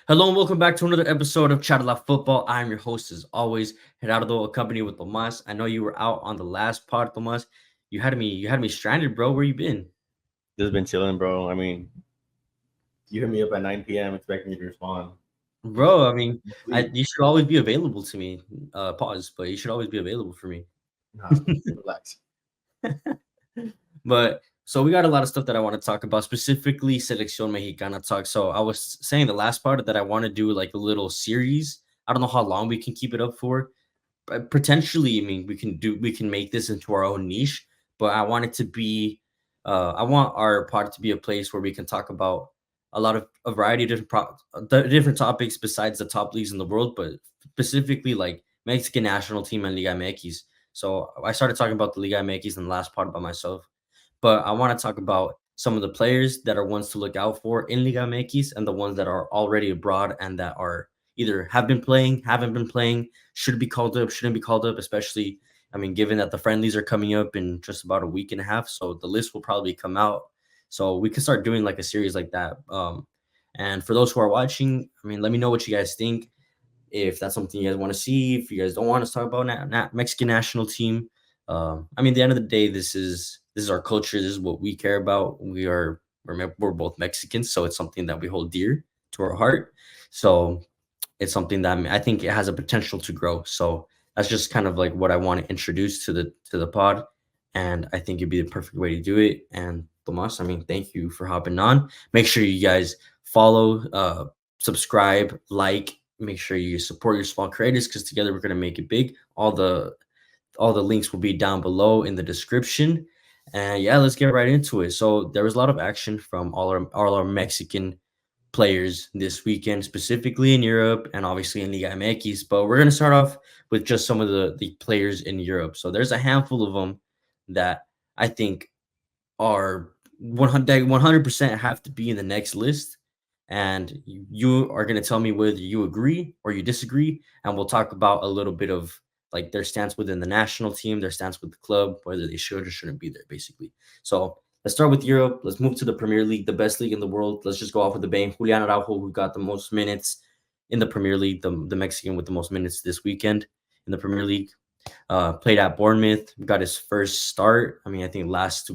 Hello and welcome back to another episode of Charla Football. I'm your host as always, Gerardo, accompanied with Tomas. I know you were out on the last pod, Tomas. You had me stranded, bro. Where you been? Just been chilling, bro. I mean, you hit me up at 9 p.m. expecting me to respond. Bro, I mean, Sleep. you should always be available to me. Pause, but you should always be available for me. Nah, relax. But so we got a lot of stuff that I want to talk about, specifically Selección Mexicana talk. So I was saying the last part that I want to do like a little series. I don't know how long we can keep it up for, potentially. I mean, we can make this into our own niche, but I want it to be I want our pod to be a place where we can talk about a variety of different topics besides the top leagues in the world, but specifically like Mexican national team and Liga MX. So I started talking about the Liga MX in the last part by myself, but I want to talk about some of the players that are ones to look out for in Liga MX and the ones that are already abroad and that are either have been playing, haven't been playing, should be called up, shouldn't be called up, especially, I mean, given that the friendlies are coming up in just about a week and a half. So the list will probably come out. So we can start doing like a series like that. And for those who are watching, I mean, let me know what you guys think. If that's something you guys want to see, if you guys don't want us to talk about Mexican national team, I mean, at the end of the day, this is our culture. This is what we care about. We're both Mexicans, so it's something that we hold dear to our heart. So it's something that I think it has a potential to grow. So that's just kind of like what I want to introduce to the pod, and I think it'd be the perfect way to do it. And Tomas, I mean, thank you for hopping on. Make sure you guys follow, subscribe, like. Make sure you support your small creators because together we're gonna make it big. All the links will be down below in the description. And yeah, let's get right into it. So there was a lot of action from all our Mexican players this weekend, specifically in Europe and obviously in Liga MX. But we're gonna start off with just some of the players in Europe. So there's a handful of them that I think are 100% have to be in the next list. And you are going to tell me whether you agree or you disagree. And we'll talk about a little bit of like their stance within the national team, their stance with the club, whether they should or shouldn't be there, basically. So let's start with Europe. Let's move to the Premier League, the best league in the world. Let's just go off with the bang. Julian Araujo, who got the most minutes in the Premier League, the Mexican with the most minutes this weekend in the Premier League. Played at Bournemouth, got his first start. I mean, I think last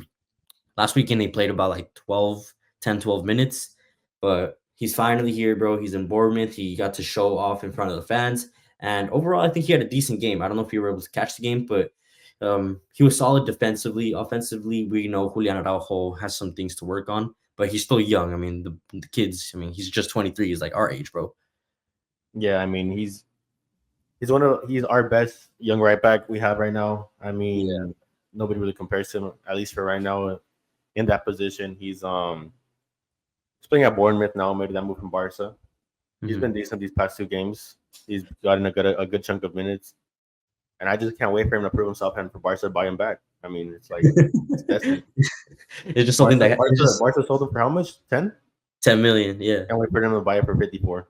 weekend he played about like 12 minutes, but he's finally here, bro. He's in Bournemouth. He got to show off in front of the fans. And overall, I think he had a decent game. I don't know if you were able to catch the game, but he was solid defensively. Offensively, we know Julian Araujo has some things to work on, but he's still young. I mean, the kids, I mean, he's just 23. He's like our age, bro. Yeah, I mean, he's our best young right back we have right now. I Yeah. mean, nobody really compares to him, at least for right now, in that position. He's playing at Bournemouth now. Maybe that move from Barca. He's Mhm. been decent these past two games. He's gotten a good chunk of minutes, and I just can't wait for him to prove himself and for Barca to buy him back. I mean, it's like it's destiny. It's just something Barca, that it's Barca, just Barca sold him for how much? 10? 10 million. Yeah. Can't wait for them to buy it for 54.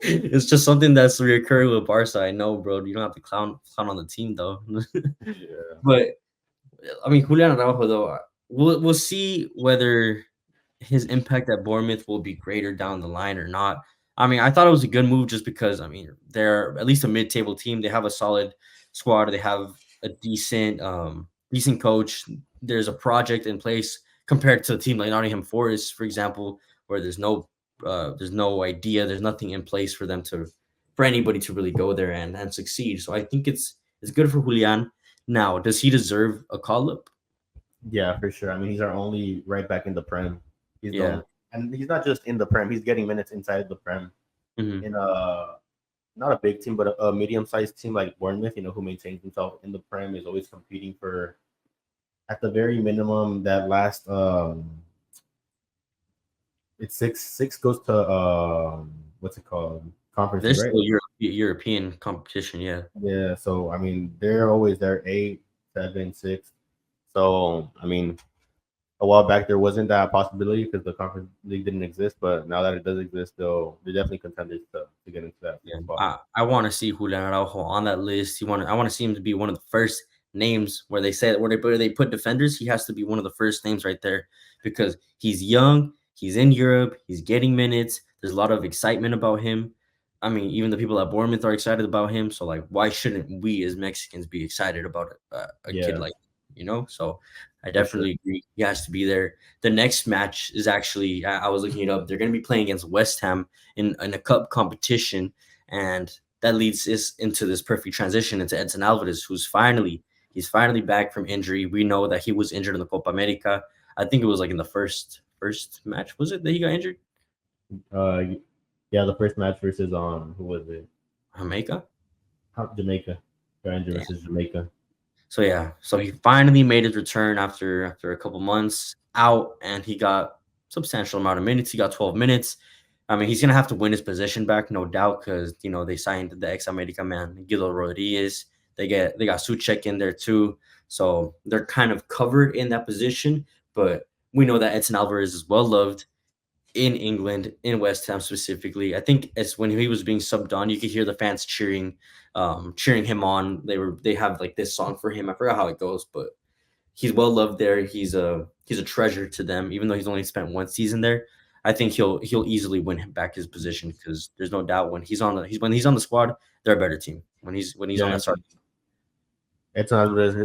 It's just something that's reoccurring with Barca. I know, bro. You don't have to clown on the team though. Yeah. But I mean, Julian Araujo though, we'll see whether his impact at Bournemouth will be greater down the line or not. I mean, I thought it was a good move just because I mean they're at least a mid-table team. They have a solid squad. They have a decent coach. There's a project in place compared to a team like Nottingham Forest, for example, where there's no idea, there's nothing in place for anybody to really go there and succeed. So I think it's good for Julian. Now, does he deserve a call up? Yeah, for sure. I mean, he's our only right back in the Prem. He's the Yeah. only, and he's not just in the Prem. He's getting minutes inside the Prem Hmm. in a not a big team, but a medium-sized team like Bournemouth. Who maintains himself in the Prem is always competing for at the very minimum that last. It's six goes to what's it called, Conference League, There's right? still European competition. Yeah. Yeah. So I mean, they're always there, 8, 7, 6. So I mean, a while back there wasn't that possibility because the conference league didn't exist, but now that it does exist, they're definitely contenders to get into that Yeah, spot. I want to see Julian Araujo on that list. I want to see him to be one of the first names where they say where they put defenders. He has to be one of the first names right there because he's young. He's in Europe. He's getting minutes. There's a lot of excitement about him. I mean, even the people at Bournemouth are excited about him. So like, why shouldn't we as Mexicans be excited about a kid Yeah, like So I for sure. definitely agree he has to be there. The next match is actually I was looking it up. They're going to be playing against West Ham in a cup competition, and that leads us into this perfect transition into Edson Alvarez, he's finally back from injury. We know that he was injured in the Copa America. I think it was like in the first match. Was it that he got injured? Uh, yeah, the first match versus who was it? Jamaica. Jamaica. Ranger Yeah. versus Jamaica. So yeah, so he finally made his return after a couple months out, and he got substantial amount of minutes. He got 12 minutes. I mean, he's gonna have to win his position back, no doubt, because they signed the ex America man, Guido Rodriguez. They got Suchek in there too, so they're kind of covered in that position. But we know that Edson Alvarez is well loved in England, in West Ham specifically. I think it's when he was being subbed on, you could hear the fans cheering him on. They have like this song for him. I forgot how it goes, but he's well loved there. He's a treasure to them, even though he's only spent one season there. I think he'll easily win him back his position because there's no doubt when he's on the squad, they're a better team. When he's on Yeah, that start. Edson Alvarez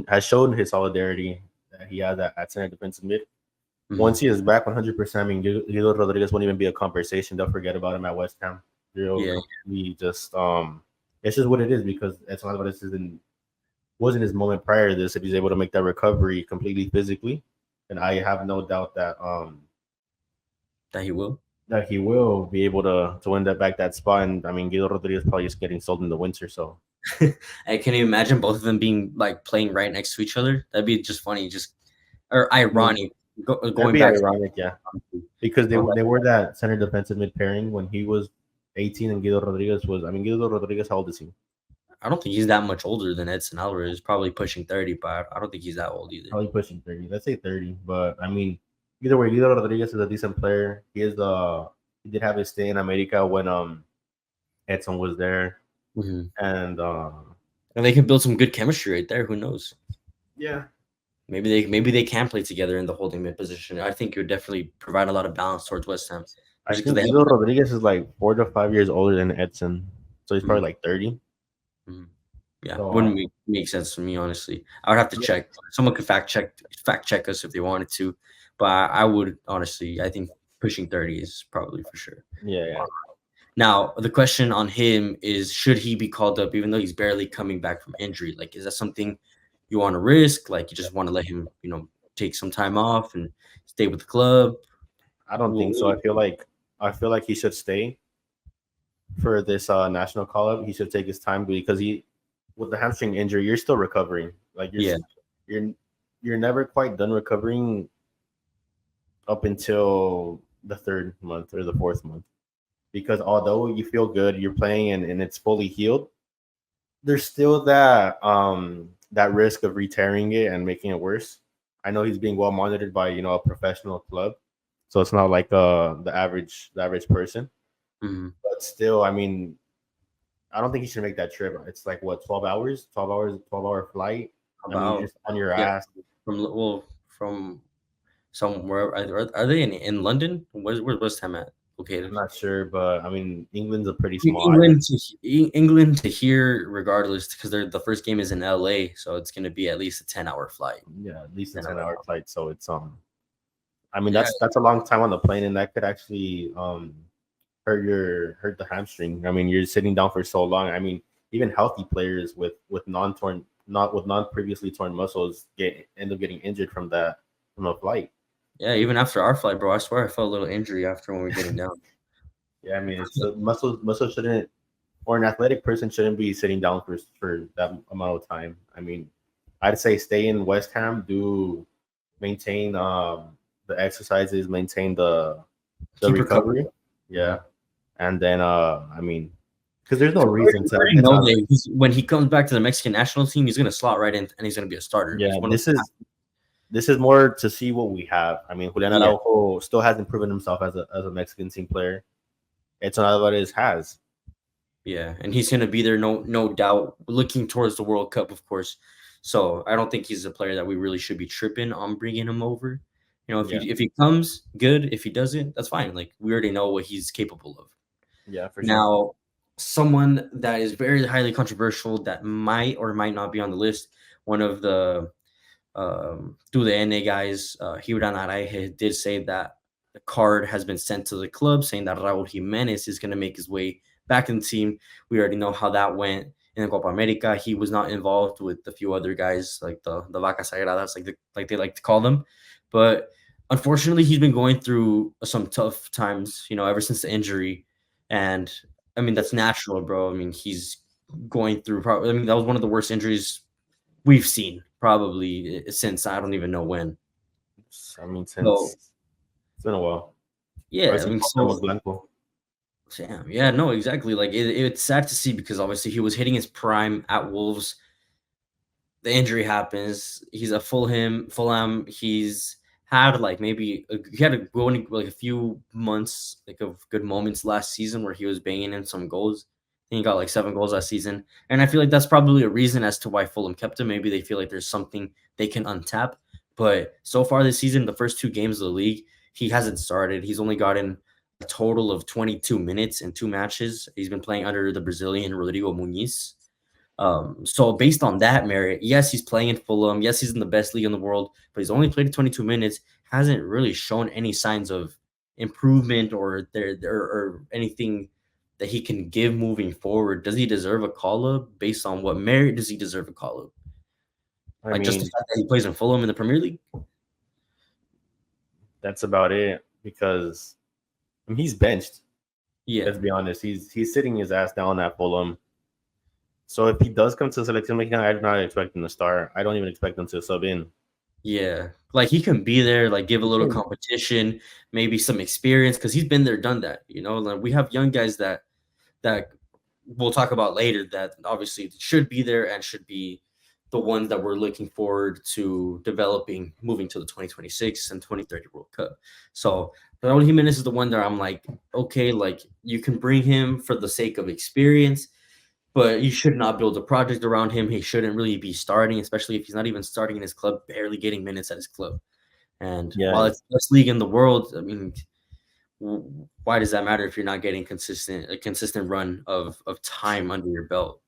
has shown his solidarity that he has at center defensive mid. Mhm. Once he is back 100%, I mean, Guido Rodriguez won't even be a conversation. They'll forget about him at West Ham. They'll Yeah, completely just it's just what it is because Edson Alvarez wasn't his moment prior to this. If he's able to make that recovery completely physically, and I have no doubt that he will. that he will be able to win that spot. And I mean, Guido Rodriguez probably just getting sold in the winter. So I can you imagine both of them being like playing right next to each other? That'd be just funny, just or I mean, ironic. that'd Going be back ironic, yeah, because going back they were that center defensive mid pairing when he was 18 and Guido Rodriguez was. I mean, Guido Rodriguez, how old is he? I don't think he's that much older than Edson Alvarez. Probably pushing 30, but I don't think he's that old either. Probably pushing 30. Let's say 30. But I mean, either way, Guido Rodriguez is a decent player. He did have his stay in America when Edson was there, Mhm. and And they could build some good chemistry right there. Who knows? yeah, Maybe they can play together in the holding mid position. I think it would definitely provide a lot of balance towards West Ham, I especially because think they Guido Rodriguez is like 4 to 5 years older than Edson, so he's have. probably like 30. Mhm. Yeah, So wouldn't make sense to me honestly. I would have to check. Someone could fact check us if they wanted to, but I would honestly. I think pushing 30 is probably for sure. yeah. Now the question on him is: should he be called up, even though he's barely coming back from injury? Like, is that something you want to risk? Like, you just want to let him, take some time off and stay with the club? I don't think so. I feel like he should stay for this national call up. He should take his time because he with the hamstring injury, you're still recovering. Like Yeah, you're you're never quite done recovering up until the third month or the fourth month. Because although you feel good, you're playing and it's fully healed, there's still that risk of re-tearing it and making it worse. I know he's being well monitored by a professional club, so it's not like the average person. mhm. But still, I mean, I don't think he should make that trip. It's like what 12 hours, 12 hour flight. I mean, you're About just on your yeah ass. from somewhere. Are they in London? Where's West Ham at I'm located? not sure, but I mean, England's a pretty small island. England to here, regardless, because the first game is in LA, so it's going to be at least a 10-hour flight. Yeah, at least a 10 ten hour hour flight. flight. So it's I mean, Yeah, that's a long time on the plane, and that could actually hurt the hamstring. I mean, you're sitting down for so long. I mean, even healthy players with non torn not with non previously torn muscles end up getting injured from a flight. yeah. Even after our flight, bro, I swear I felt a little injury after when we were getting down. Yeah, I mean, it's the muscles shouldn't or an athletic person shouldn't be sitting down for that amount of time. I mean, I'd say stay in West Ham, do maintain the exercises, maintain the Keep recovering. recovery. Yeah, and then I mean, because there's no reason I to. already It's know not. that when he comes back to the Mexican national team, he's going to slot right in and he's going to be a starter. He's Yeah, one of this is more to see what we have. I mean, Julian yeah, Araujo still hasn't proven himself as a Mexican team player. Edson Alvarez has. yeah, and he's going to be there, no doubt, looking towards the World Cup, of course. So I don't think he's a player that we really should be tripping on bringing him over. You know, Yeah, if he comes, good. If he doesn't, that's fine. Like we already know what he's capable of. yeah, for sure. Now, someone that is very highly controversial that might or might not be on the list, one of the through the NA guys, Gibran Araige did say that the card has been sent to the club saying that Raul Jimenez is going to make his way back in the team. We already know how that went in the Copa America. He was not involved with a few other guys like the Vacas Sagradas, like they like to call them. But unfortunately, he's been going through some tough times, you know, ever since the injury. And I mean, that's natural, bro. I mean, he's going through probably, I mean, that was one of the worst injuries we've seen probably since I don't even know when. I mean, So since it's been a while. Probably yeah, I since mean, Cuauhtemoc so Blanco. damn, yeah, no, exactly. Like it's sad to see because obviously he was hitting his prime at Wolves. The injury happens. He's a Fulham. He's had like he had like a few months like of good moments last season where he was banging in some goals. I think he got like 7 goals last season, and I feel like that's probably a reason as to why Fulham kept him. Maybe they feel like there's something they can untap. But so far this season, the first 2 games of the league, he hasn't started. He's only gotten a total of 22 minutes in 2 matches. He's been playing under the Brazilian Rodrigo Muniz. So based on that merit, yes, he's playing in Fulham. Yes, he's in the best league in the world, but he's only played 22 minutes. Hasn't really shown any signs of improvement or anything that he can give moving forward. Does he deserve a call up? Based on what merit does he deserve a call up? I Like just the mean, fact that he plays in Fulham in the Premier League? that's about it because I mean, he's benched. Yeah, Let's be honest. He's sitting his ass down at Fulham. So if he does come to Selección Mexicana, I do not expect him to start. I don't even expect him to sub in. yeah. Like he can be there, like give a little competition, maybe some experience, because he's been there, done that. You know, like we have young guys that we'll talk about later that obviously should be there and should be the ones that we're looking forward to developing moving to the 2026 and 2030 World Cup. So Raul Jimenez is the one that I'm like, okay, like you can bring him for the sake of experience, but you should not build a project around him. He shouldn't really be starting, especially if he's not even starting in his club, barely getting minutes at his club. And while Yeah, it's the best league in the world, I mean, why does that matter if you're not getting a consistent run of time under your belt?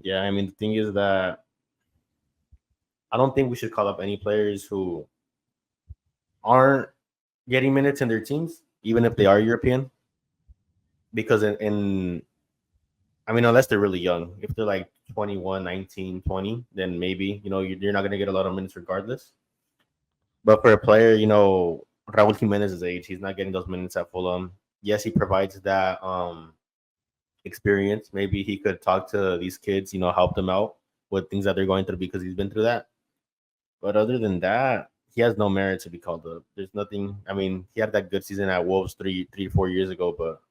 yeah. I mean, the thing is that I don't think we should call up any players who aren't getting minutes in their teams, even if they are European. Because I mean, unless they're really young, if they're like 21, 19, 20, then maybe, you're not going to get a lot of minutes regardless. But for a player, Raul Jimenez's age, he's not getting those minutes at Fulham. Yes, he provides that experience. Maybe he could talk to these kids, help them out with things that they're going through because he's been through that. But other than that, he has no merit to be called up. There's nothing. I mean, he had that good season at Wolves 4 years ago, but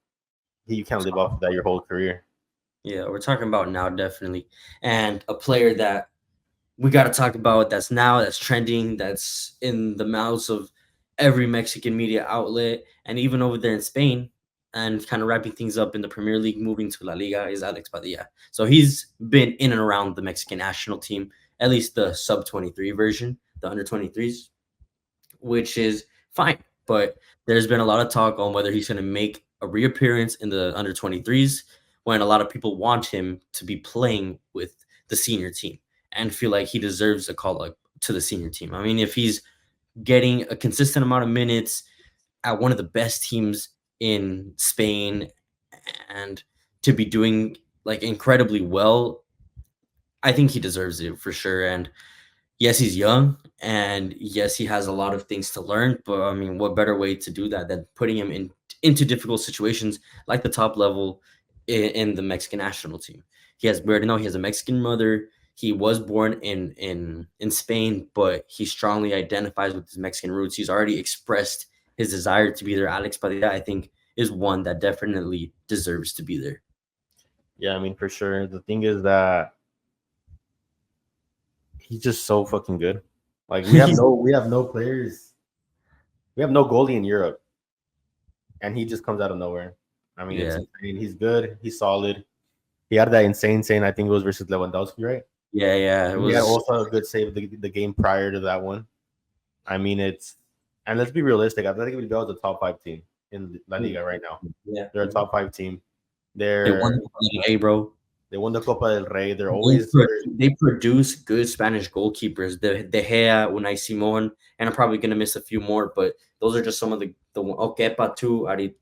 you can't live off of that your whole career. Yeah, we're talking about now, definitely. And a player that we got to talk about that's trending, that's in the mouths of every Mexican media outlet, and even over there in Spain, and kind of wrapping things up in the Premier League, moving to La Liga, is Alex Padilla. So he's been in and around the Mexican national team, at least the sub 23 version, the under 23s, which is fine. But there's been a lot of talk on whether he's going to make a reappearance in the under 23s when a lot of people want him to be playing with the senior team and feel like he deserves a call up to the senior team. I mean, if he's getting a consistent amount of minutes at one of the best teams in Spain and to be doing like incredibly well, I think he deserves it for sure. And yes, he's young, and yes, he has a lot of things to learn. But I mean, what better way to do that than putting him into difficult situations like the top level in the Mexican national team? We already know he has a Mexican mother. He was born in Spain, but he strongly identifies with his Mexican roots. He's already expressed his desire to be there. Alex Padilla, I think, is one that definitely deserves to be there. Yeah, I mean, for sure. The thing is that he's just so fucking good. Like we have no players. We have no goalie in Europe, and he just comes out of nowhere. I mean, it's Yeah, insane. He's good. He's solid. He had that insane save. I think it was versus Lewandowski, right? yeah. It He had was also a good save the game prior to that one. I mean, and let's be realistic. Athletic Bilbao is a top 5 team in La Mm, Liga right now. yeah, They're a top 5 team. they won They're the NBA, bro. they won the Copa del Rey. They're always They produce good Spanish goalkeepers. The De Gea, Unai Simon, and I'm probably gonna miss a few more, but those are just some of the Kepa too. Ari,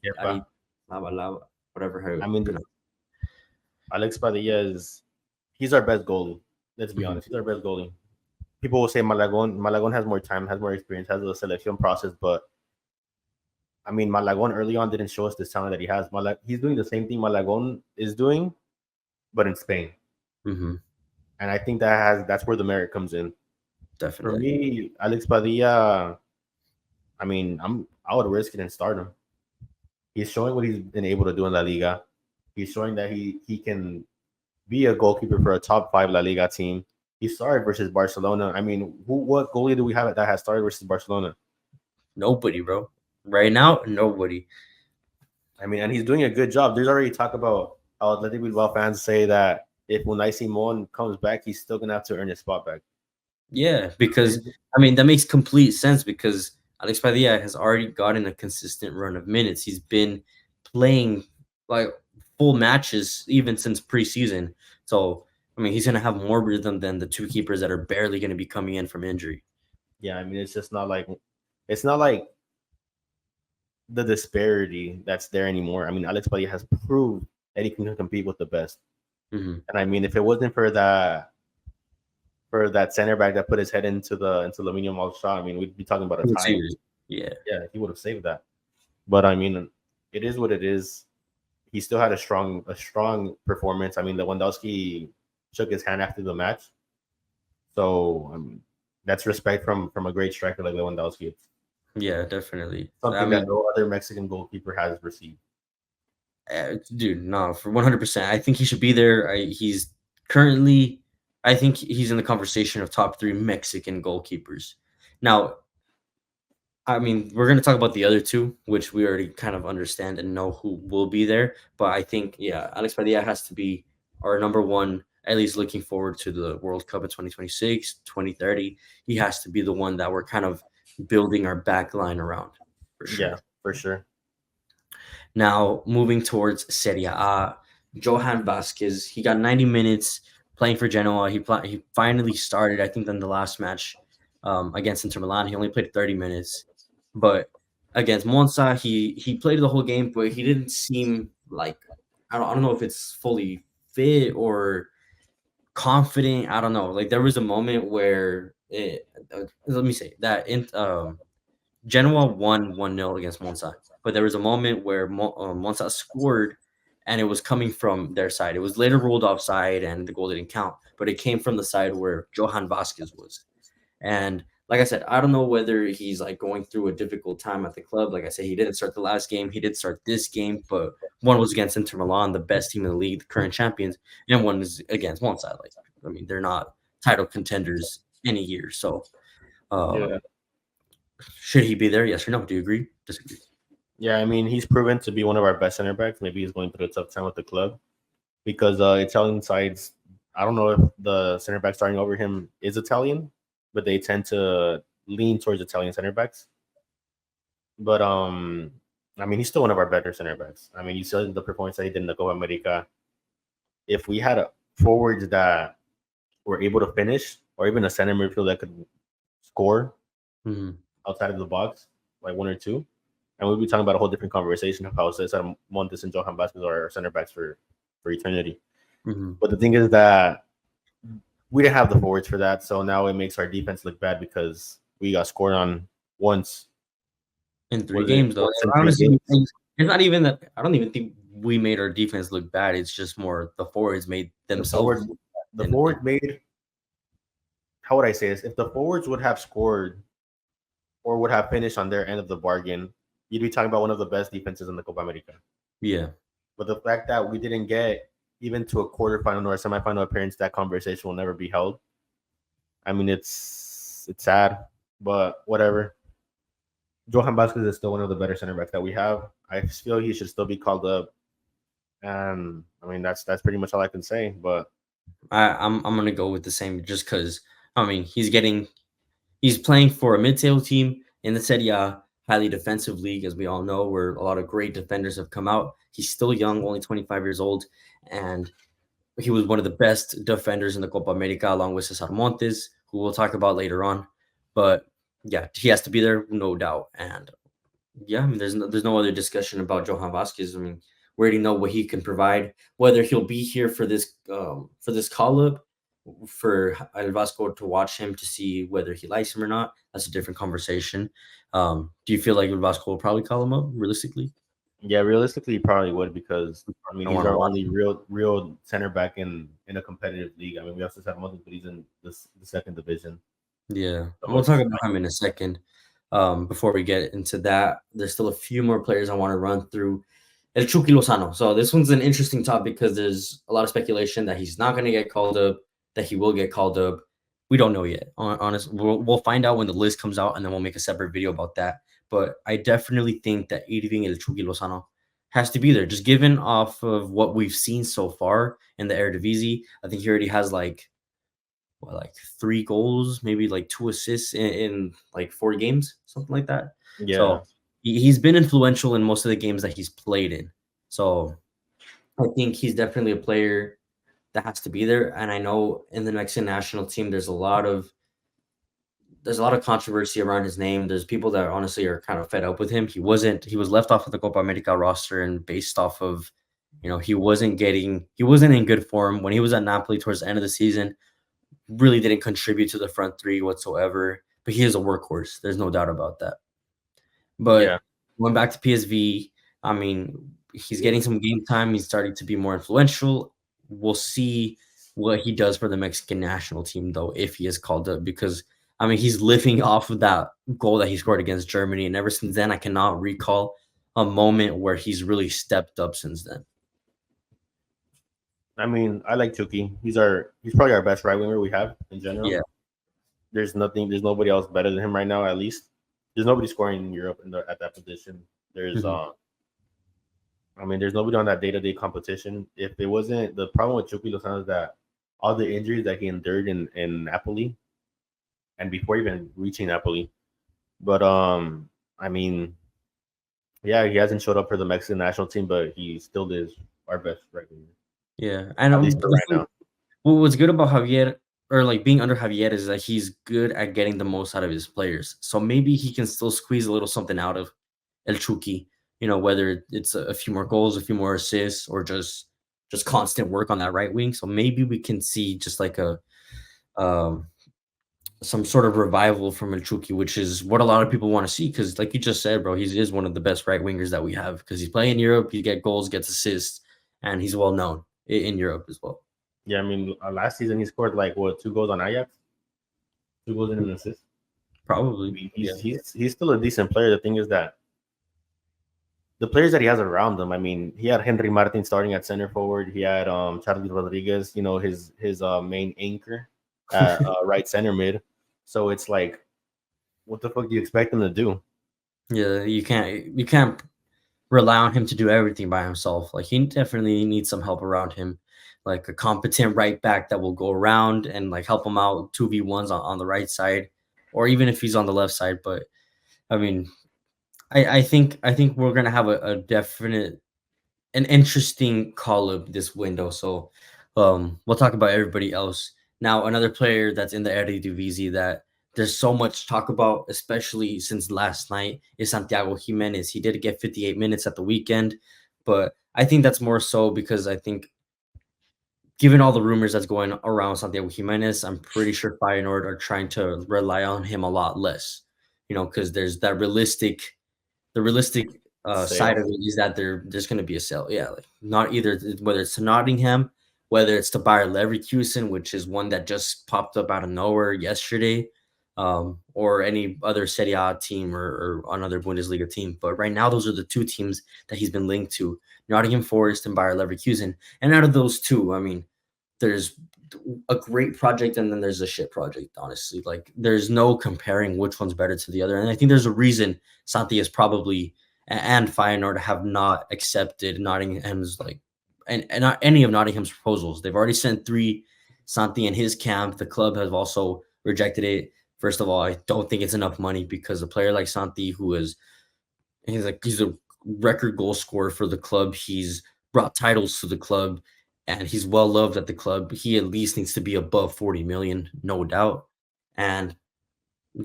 whatever how I you mean, pronounce. Alex Padilla he's our best goalie. Let's be Mhm. honest, he's our best goalie. People will say Malagon. Malagon has more time, has more experience, has a selection process, but I mean, Malagon early on didn't show us this talent that he has. He's doing the same thing Malagon is doing, but in Spain. Mhm. And I think that's where the merit comes in. For Definitely. me, Alex Padilla, I mean, I would risk it and start him. He's showing what he's been able to do in La Liga. He's showing that he can be a goalkeeper for a top 5 La Liga team. He started versus Barcelona. I mean, what goalie do we have that has started versus Barcelona? Nobody, bro. Right now, nobody. I mean, and he's doing a good job. There's already talk about how Athletic Bilbao fans say that if Unai Simon comes back, he's still gonna have to earn his spot back. Yeah, because I mean that makes complete sense because Alex Padilla has already gotten a consistent run of minutes. He's been playing like full matches even since preseason. So I mean he's gonna have more rhythm than the two keepers that are barely gonna be coming in from injury. Yeah, I mean, it's not like the disparity that's there anymore. I mean, Alex Padilla has proved that he can compete with the best. Hmm. And I mean, if it wasn't for that center back that put his head into Lamine Yamal's shot, I mean, we'd be talking about a tie. Serious. Yeah. Yeah, he would have saved that. But I mean, it is what it is. He still had a strong performance. I mean, Lewandowski shook his hand after the match, so that's respect from a great striker like Lewandowski. Yeah, definitely. I Something that mean, no other Mexican goalkeeper has received. dude, no, for 100%. I think he should be there. He's currently, I think he's in the conversation of top three Mexican goalkeepers. Now, I mean, we're going to talk about the other two, which we already kind of understand and know who will be there. But I think, yeah, Alex Padilla has to be our number one, at least looking forward to the World Cup of 2026, 2030. He has to be the one that we're kind of building our back line around for sure. Yeah, for sure. Now, moving towards Serie A, Johan Vasquez, he got 90 minutes playing for Genoa. He finally started, I think, in the last match against Inter Milan. He only played 30 minutes. But against Monza, he played the whole game, but he didn't seem like I don't know if it's fully fit or confident. I don't know. Like there was a moment where let me say that in Genoa won 1-0 against Monza, but there was a moment where Monza scored and it was coming from their side. It was later ruled offside and the goal didn't count, but it came from the side where Johan Vasquez was. And like I said, I don't know whether he's like going through a difficult time at the club. Like I said, he didn't start the last game. He did start this game, but one was against Inter Milan, the best team in the league, the current champions, and one is against one side. Like, I mean, they're not title contenders any year. So, Yeah, um, should he be there? Yes or no? Do you agree? Disagree? yeah. I mean, he's proven to be one of our best center backs. Maybe he's going through a tough time with the club because Italian sides. I don't know if the center back starting over him is Italian, but they tend to lean towards Italian center backs. But I mean, he's still one of our better center backs. I mean, you saw the performance that he did in the Copa America. If we had forwards that were able to finish, or even a center midfield that could score Mhm, outside of the box, like one or two, and we'd be talking about a whole different conversation of how Cesar Montes and Johan Vasquez are our center backs for eternity. mhm. But the thing is that we didn't have the forwards for that, so now it makes our defense look bad because we got scored on once. In 3 Was it games, though. once in three Honestly, games? it's not even that I don't even think we made our defense look bad. It's just more the forwards made The themselves forward, look the bad. And forward made. How would I say this? If the forwards would have scored or would have finished on their end of the bargain, you'd be talking about one of the best defenses in the Copa America. yeah, But the fact that we didn't get even to a quarterfinal or a semifinal appearance, that conversation will never be held. I mean, it's sad, but whatever. Johan Vasquez is still one of the better center backs that we have. I feel he should still be called up, and I mean that's pretty much all I can say. But I'm gonna go with the same just because I mean He's playing for a mid-table team in the Serie A, highly defensive league, as we all know, where a lot of great defenders have come out. He's still young, only 25 years old, and he was one of the best defenders in the Copa America, along with Cesar Montes, who we'll talk about later on. But yeah, he has to be there, no doubt. And yeah, I mean, there's no other discussion about Johan Vasquez. I mean, we already know what he can provide. Whether he'll be here for this call up for El Vasco to watch him to see whether he likes him or not, that's a different conversation. Do you feel like El Vasco will probably call him up realistically? Yeah, realistically, he probably would because I mean I he's want to our watch. only real center back in a competitive league. I mean, we also have Montes, but he's in the second division. Yeah, So we'll talk it's about him in a second. Before we get into that, there's still a few more players I want to run through. El Chucky Lozano. So this one's an interesting topic because there's a lot of speculation that he's not going to get called up, that he will get called up. We don't know yet. Honest, we'll find out when the list comes out, and then we'll make a separate video about that. But I definitely think that Irving El Chucky Lozano has to be there, just given off of what we've seen so far in the Eredivisie. I think he already has like 3 goals, maybe like 2 assists in like 4 games, something like that. yeah. So he's been influential in most of the games that he's played in. So I think he's definitely a player that has to be there. And I know in the Mexican national team, there's a lot of controversy around his name. There's people that honestly are kind of fed up with him. He was left off of the Copa America roster and based off of, he wasn't in good form when he was at Napoli towards the end of the season. Really didn't contribute to the front three whatsoever. But he is a workhorse. There's no doubt about that. But Yeah. going back to PSV, I mean, he's getting some game time. He's starting to be more influential. We'll see what he does for the Mexican national team, though, if he is called up, because I mean, he's living off of that goal that he scored against Germany, and ever since then, I cannot recall a moment where he's really stepped up since then. I mean, I like Chucky. He's probably our best right winger we have in general. Yeah, There's nobody else better than him right now. At least there's nobody scoring in Europe at that position. There's mhm. I mean, there's nobody on that day-to-day competition. If it wasn't the problem with Chucky Lozano is that all the injuries that he endured in Napoli and before even reaching Napoli. But I mean, yeah, he hasn't showed up for the Mexican national team, but he still is our best right winger, Yeah, and at least for right now. what's good about Javier, or like being under Javier, is that he's good at getting the most out of his players. So maybe he can still squeeze a little something out of El Chucky, whether it's a few more goals, a few more assists, or just constant work on that right wing. So maybe we can see just like a um, some sort of revival from El Chucky, which is what a lot of people want to see. Because, like you just said, bro, he is one of the best right wingers that we have. Because he's playing in Europe, he get goals, gets assists, and he's well known in Europe as well. Yeah, I mean, last season he scored like what 2 goals on Ajax, 2 goals and an assist. I Probably, mean, yeah. he's still a decent player. The thing is that the players that he has around him. I mean, he had Henry Martin starting at center forward. He had Charlie Rodriguez, his main anchor at right center mid. So it's like, what the fuck do you expect him to do? Yeah, you can't rely on him to do everything by himself. Like he definitely needs some help around him, like a competent right back that will go around and like help him out 2v1s on the right side, or even if he's on the left side. But I mean, I think we're gonna have a definite an interesting call up this window. So we'll talk about everybody else. Now, another player that's in the Eredivisie that there's so much talk about, especially since last night, is Santiago Gimenez. He did get 58 minutes at the weekend, but I think that's more so because I think given all the rumors that's going around Santiago Gimenez, I'm pretty sure Feyenoord are trying to rely on him a lot less, because there's that realistic side of Sale. it is that there's going to be a sale. Yeah, like not either whether it's to Nottingham, whether it's to Bayer Leverkusen, which is one that just popped up out of nowhere yesterday, or any other Serie A team or another Bundesliga team. But right now, those are the 2 teams that he's been linked to: Nottingham Forest and Bayer Leverkusen. And out of those 2, I mean, there's a great project and then there's a shit project, honestly. Like there's no comparing which one's better to the other. And I think there's a reason Santi is probably and Feyenoord have not accepted Nottingham's and not any of Nottingham's proposals. They've already sent 3. Santi and his camp, the club, has also rejected it. First of all, I don't think it's enough money because a player like Santi, he's a record goal scorer for the club. He's brought titles to the club, and he's well loved at the club. He at least needs to be above 40 million, no doubt. And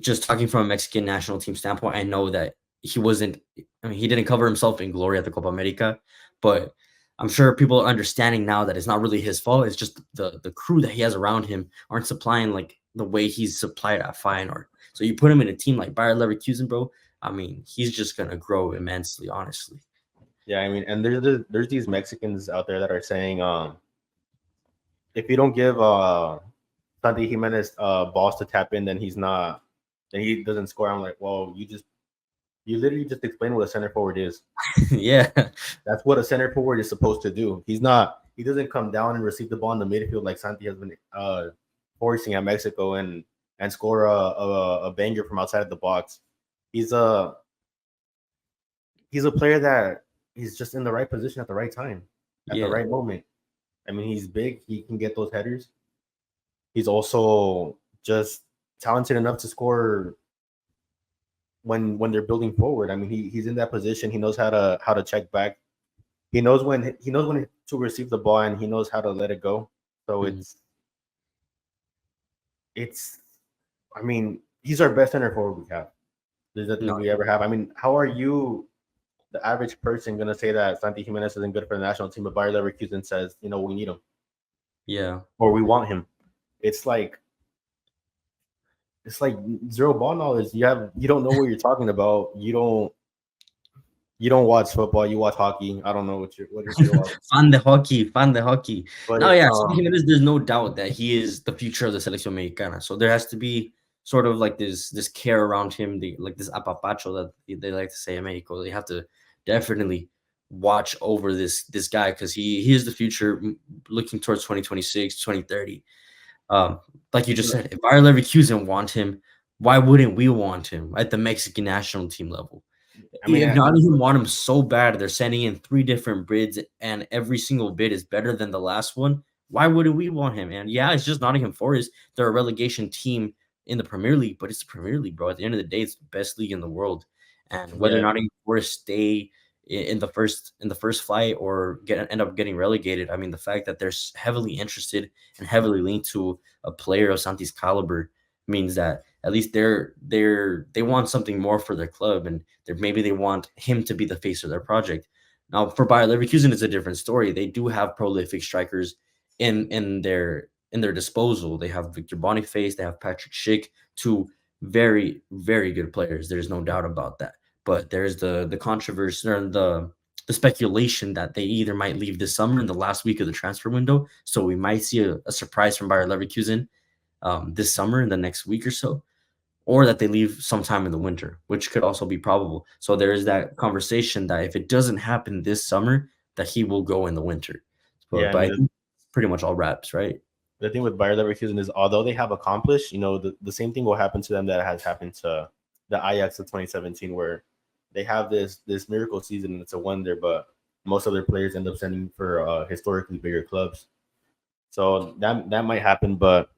just talking from a Mexican national team standpoint, I know that he wasn't. I mean, he didn't cover himself in glory at the Copa America, but I'm sure people are understanding now that it's not really his fault. It's just the crew that he has around him aren't supplying like the way he's supplied at Feyenoord. So you put him in a team like Bayer Leverkusen, bro. I mean, he's just gonna grow immensely, honestly. Yeah, I mean, and there's these Mexicans out there that are saying, if you don't give Santi Gimenez balls to tap in, then he doesn't score. I'm like, well, you literally just explained what a center forward is. Yeah, That's what a center forward is supposed to do. He doesn't come down and receive the ball in the midfield like Santi has been forcing at Mexico and score a banger from outside of the box. He's a player that he's just in the right position at the right time, at the right moment. I mean, he's big. He can get those headers. He's also just talented enough to score when they're building forward. I mean, he's in that position. He knows how to check back. He knows when to receive the ball, and he knows how to let it go. So it's. I mean, he's our best center forward we have. There's nothing we ever have. I mean, how are you, the average person, gonna say that Santi Gimenez isn't good for the national team, but Bayer Leverkusen says, we need him. Yeah. Or we want him. It's like zero ball knowledge. You don't know what you're talking about. You don't watch football. You watch hockey. I don't know what you're Fan de hockey. But no, yeah, there's no doubt that he is the future of the Selección Mexicana. So there has to be sort of like this care around him, like this apapacho that they like to say in Mexico. They have to definitely watch over this guy because he is the future, looking towards 2026, 2030. Like you just said, if Bayer Leverkusen want him, why wouldn't we want him at the Mexican national team level? I mean, if not even want him so bad, they're sending in 3 different bids, and every single bid is better than the last one. Why wouldn't we want him? And yeah, it's just Nottingham Forest. They're a relegation team in the Premier League, but it's the Premier League, bro. At the end of the day, it's the best league in the world. And whether Nottingham Forest stay in the first flight or end up getting relegated, I mean, the fact that they're heavily interested and heavily linked to a player of Santi's caliber means that at least they want something more for their club, and maybe they want him to be the face of their project. Now, for Bayer Leverkusen, it's a different story. They do have prolific strikers in their disposal. They have Victor Boniface, they have Patrick Schick, 2 very, very good players. There's no doubt about that. But there's the controversy or the speculation that they either might leave this summer in the last week of the transfer window. So we might see a surprise from Bayer Leverkusen this summer in the next week or so, or that they leave sometime in the winter, which could also be probable. So there is that conversation that if it doesn't happen this summer, that he will go in the winter. But I think it's pretty much all wraps, right? The thing with Bayer Leverkusen is, although they have accomplished, the same thing will happen to them that has happened to the Ajax of 2017, where they have this miracle season and it's a wonder, but most of their players end up sending for historically bigger clubs. So that might happen, but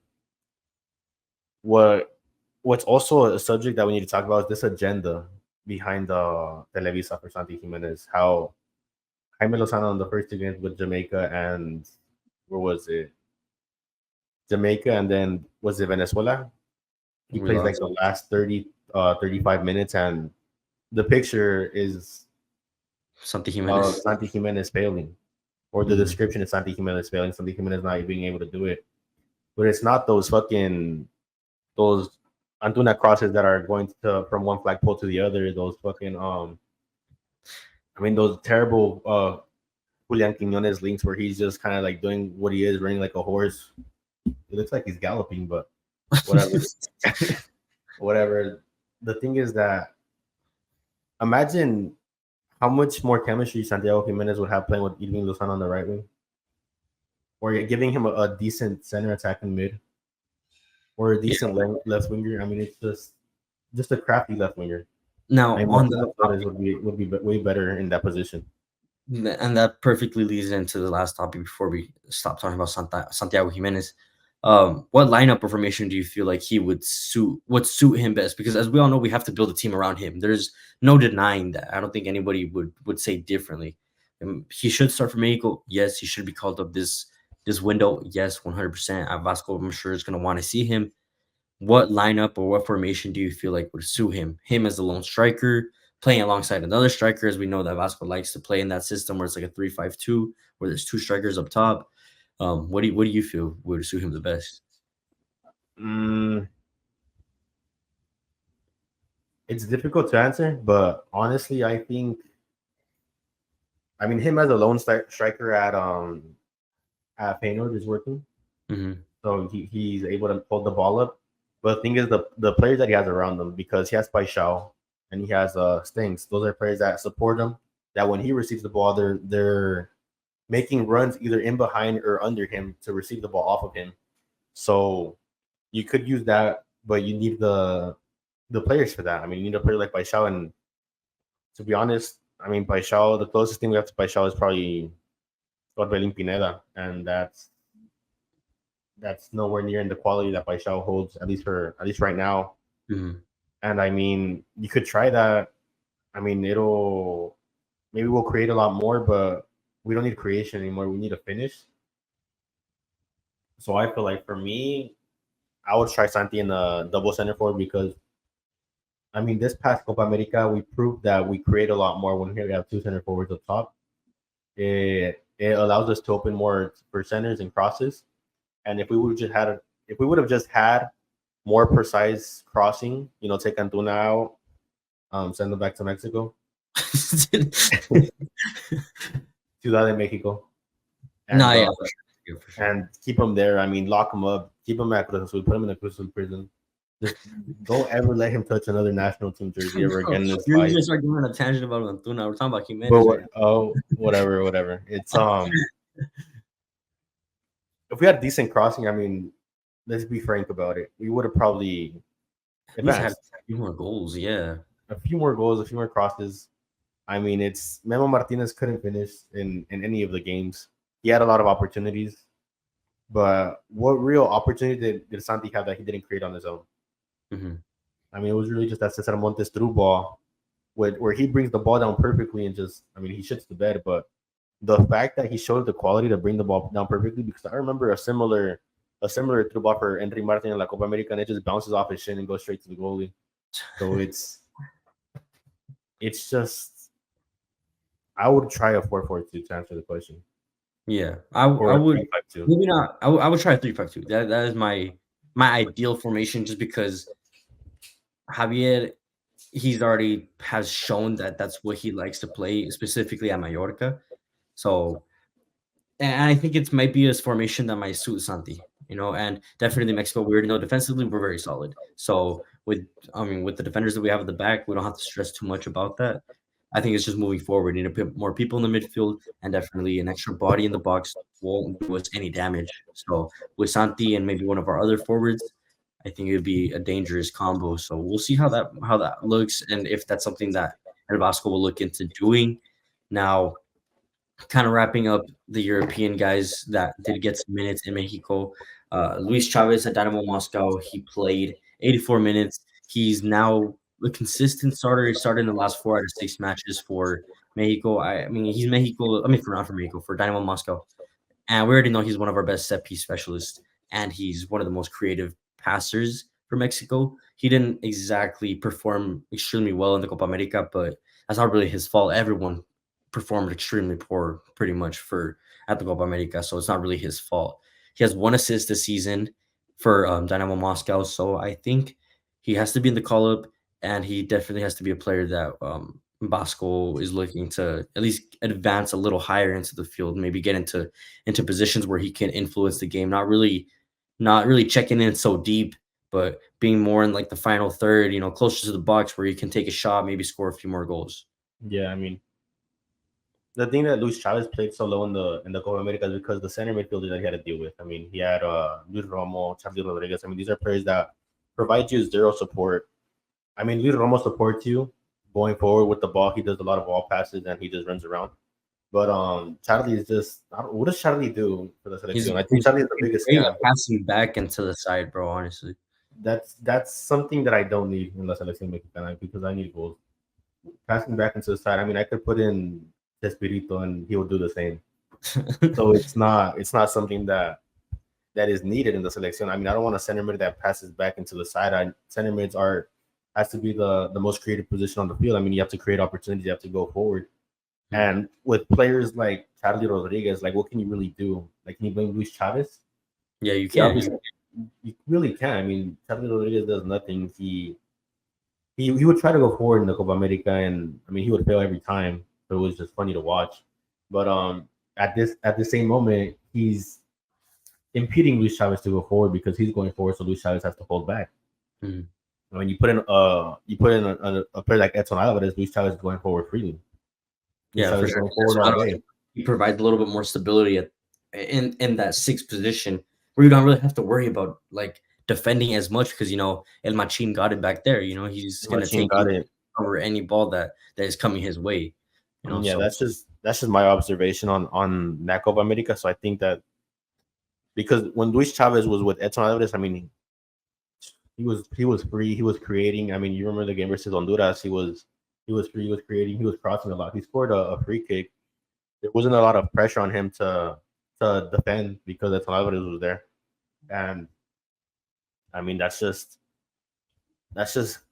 what's also a subject that we need to talk about is this agenda behind Televisa for Santi Gimenez. How Jaime Lozano in the first 2 games with Jamaica, and where was it? Jamaica, and then was it Venezuela? He plays like the last 35 minutes, and the picture is Santi Gimenez failing, or the description is Santi Gimenez failing. Santi Gimenez not being able to do it, but it's not those Antuna crosses that are going from one flagpole to the other. Those those terrible Julian Quiñones links where he's just kind of like doing what he is, running like a horse. It looks like he's galloping, but whatever. Whatever. The thing is that imagine how much more chemistry Santiago Gimenez would have playing with Irving Lozano on the right wing, or giving him a decent center attacking mid, or a decent left winger. I mean, it's just a crafty left winger. Now, on would be way better in that position. And that perfectly leads into the last topic before we stop talking about Santiago Gimenez. What lineup or formation do you feel like he would suit him best? Because as we all know, we have to build a team around him. There's no denying that. I don't think anybody would say differently. He should start for Mexico. Yes, he should be called up this window. Yes, 100%. Vasco, I'm sure, is going to want to see him. What lineup or what formation do you feel like would suit him? Him as the lone striker, playing alongside another striker, as we know that Vasco likes to play in that system where it's like a 3-5-2, where there's two strikers up top. What do you feel would suit him the best? Mm, it's difficult to answer, but honestly, I think, I mean, him as a lone striker at Feyenoord is working. Hmm. So he's able to hold the ball up. But the thing is, the players that he has around him, because he has Paixão and he has Stings. Those are players that support him. That when he receives the ball, they're making runs either in behind or under him to receive the ball off of him. So you could use that, but you need the players for that. I mean, you need a player like Paixão, and to be honest, I mean, Paixão, the closest thing we have to Paixão is probably Orbelin Pineda, and that's nowhere near in the quality that Paixão holds, at least right now. Hmm. And I mean, you could try that. I mean, it'll maybe we'll create a lot more, but we don't need creation anymore. We need a finish. So I feel like for me, I would try Santi in the double center forward because I mean, this past Copa America, we proved that we create a lot more when we have two center forwards up top. It allows us to open more for centers and crosses. And if we would have just had more precise crossing, take Antuna out, send them back to Mexico, Ciudad de Mexico, No, and yeah, for sure. Yeah, for sure. and keep them there. I mean, lock them up, keep them at Cruz Azul, put them in the Cruz Azul prison. Just don't ever let him touch another national team jersey ever again in this You're life. just start going on a tangent about Antuna. We're talking about But Jimenez right whatever. It's if we had decent crossing, I mean, let's be frank about it. We would have probably now. At least had advanced a few more goals. Yeah. a few more goals, a few more crosses. I mean, it's Memo Martinez couldn't finish in any of the games. He had a lot of opportunities, but what real opportunity did Santi have that he didn't create on his own? Hmm. I mean, it was really just that Cesar Montes through ball where he brings the ball down perfectly and just, I mean, he shits the bed. But the fact that he showed the quality to bring the ball down perfectly, because I remember a similar through ball for Henry Martin in La Copa America, and it just bounces off his shin and goes straight to the goalie. So it's just I would try a 4-4-2 to answer the question, Yeah. or I a would 3-5-2. maybe not. I would try a 3-5-2. That is my ideal formation, just because Javier, he's already has shown that that's what he likes to play, specifically at Mallorca. So, and I think it's might be his formation that might suit Santi, and definitely Mexico. We already know defensively we're very solid. So with the defenders that we have at the back, we don't have to stress too much about that. I think it's just moving forward. We need to put more people in the midfield, and definitely an extra body in the box won't do us any damage. So with Santi and maybe one of our other forwards, I think it would be a dangerous combo. So we'll see how that looks, and if that's something that El Vasco will look into doing. Now, kind of wrapping up the European guys that did get some minutes in Mexico. Luis Chavez at Dynamo Moscow, he played 84 minutes. He's now a consistent starter. He started in the last 4 out of 6 matches for Mexico. I mean, he's Mexico. I mean, for not for Mexico, for Dynamo Moscow. And we already know he's one of our best set piece specialists, and he's one of the most creative passers for Mexico. He didn't exactly perform extremely well in the Copa America, but that's not really his fault. Everyone performed extremely poor pretty much for at the Copa America, so it's not really his fault. He has 1 assist this season for Dynamo Moscow, so I think he has to be in the call up, and he definitely has to be a player that Bosco is looking to at least advance a little higher into the field, maybe get into positions where he can influence the game, not really checking in so deep, but being more in like the final third, closer to the box where he can take a shot, maybe score a few more goals. Yeah, I mean, the thing that Luis Chavez played so low in the Copa America is because the center midfielder that he had to deal with. I mean, he had Luis Romo, Charlie Rodriguez. I mean, these are players that provide you zero support. I mean, Luis Romo supports you going forward with the ball. He does a lot of ball passes and he just runs around. But Charlie is just what does Charlie do for the He's selección? I think he's Charlie is the biggest great scam. at passing back into the side, bro. Honestly, That's something that I don't need in La Selección Mexicana because I need goals. Passing back into the side. I mean, I could put in Espirito and he would do the same. So it's not something that is needed in the selection. I mean, I don't want a center mid that passes back into the side. Center mids are has to be the most creative position on the field. I mean, you have to create opportunities, you have to go forward. And with players like Charlie Rodriguez, like what can you really do? Like, can you blame Luis Chavez? yeah, you Yeah, can't. obviously you really can. I mean, Charlie Rodriguez does nothing. He would try to go forward in the Copa America, and I mean, he would fail every time. But it was just funny to watch. But at the same moment, he's impeding Luis Chavez to go forward because he's going forward, so Luis Chavez has to hold back. Mhm. When you put in a player like Edson Alvarez, Luis Chavez is going forward freely. Luis Yeah, for Chavez is sure. going forward all day. He provides a little bit more stability in that sixth position where you don't really have to worry about like defending as much because El Machin got it back there. He's gonna Machine take got it. over any ball that is coming his way. I mean, yeah, So that's just my observation on that Copa America. So I think that because when Luis Chavez was with Edson Alvarez, I mean, he was free, he was creating. I mean, you remember the game versus Honduras? He was free, he was creating, he was crossing a lot. He scored a free kick. There wasn't a lot of pressure on him to defend because Edson Alvarez was there, and I mean that's just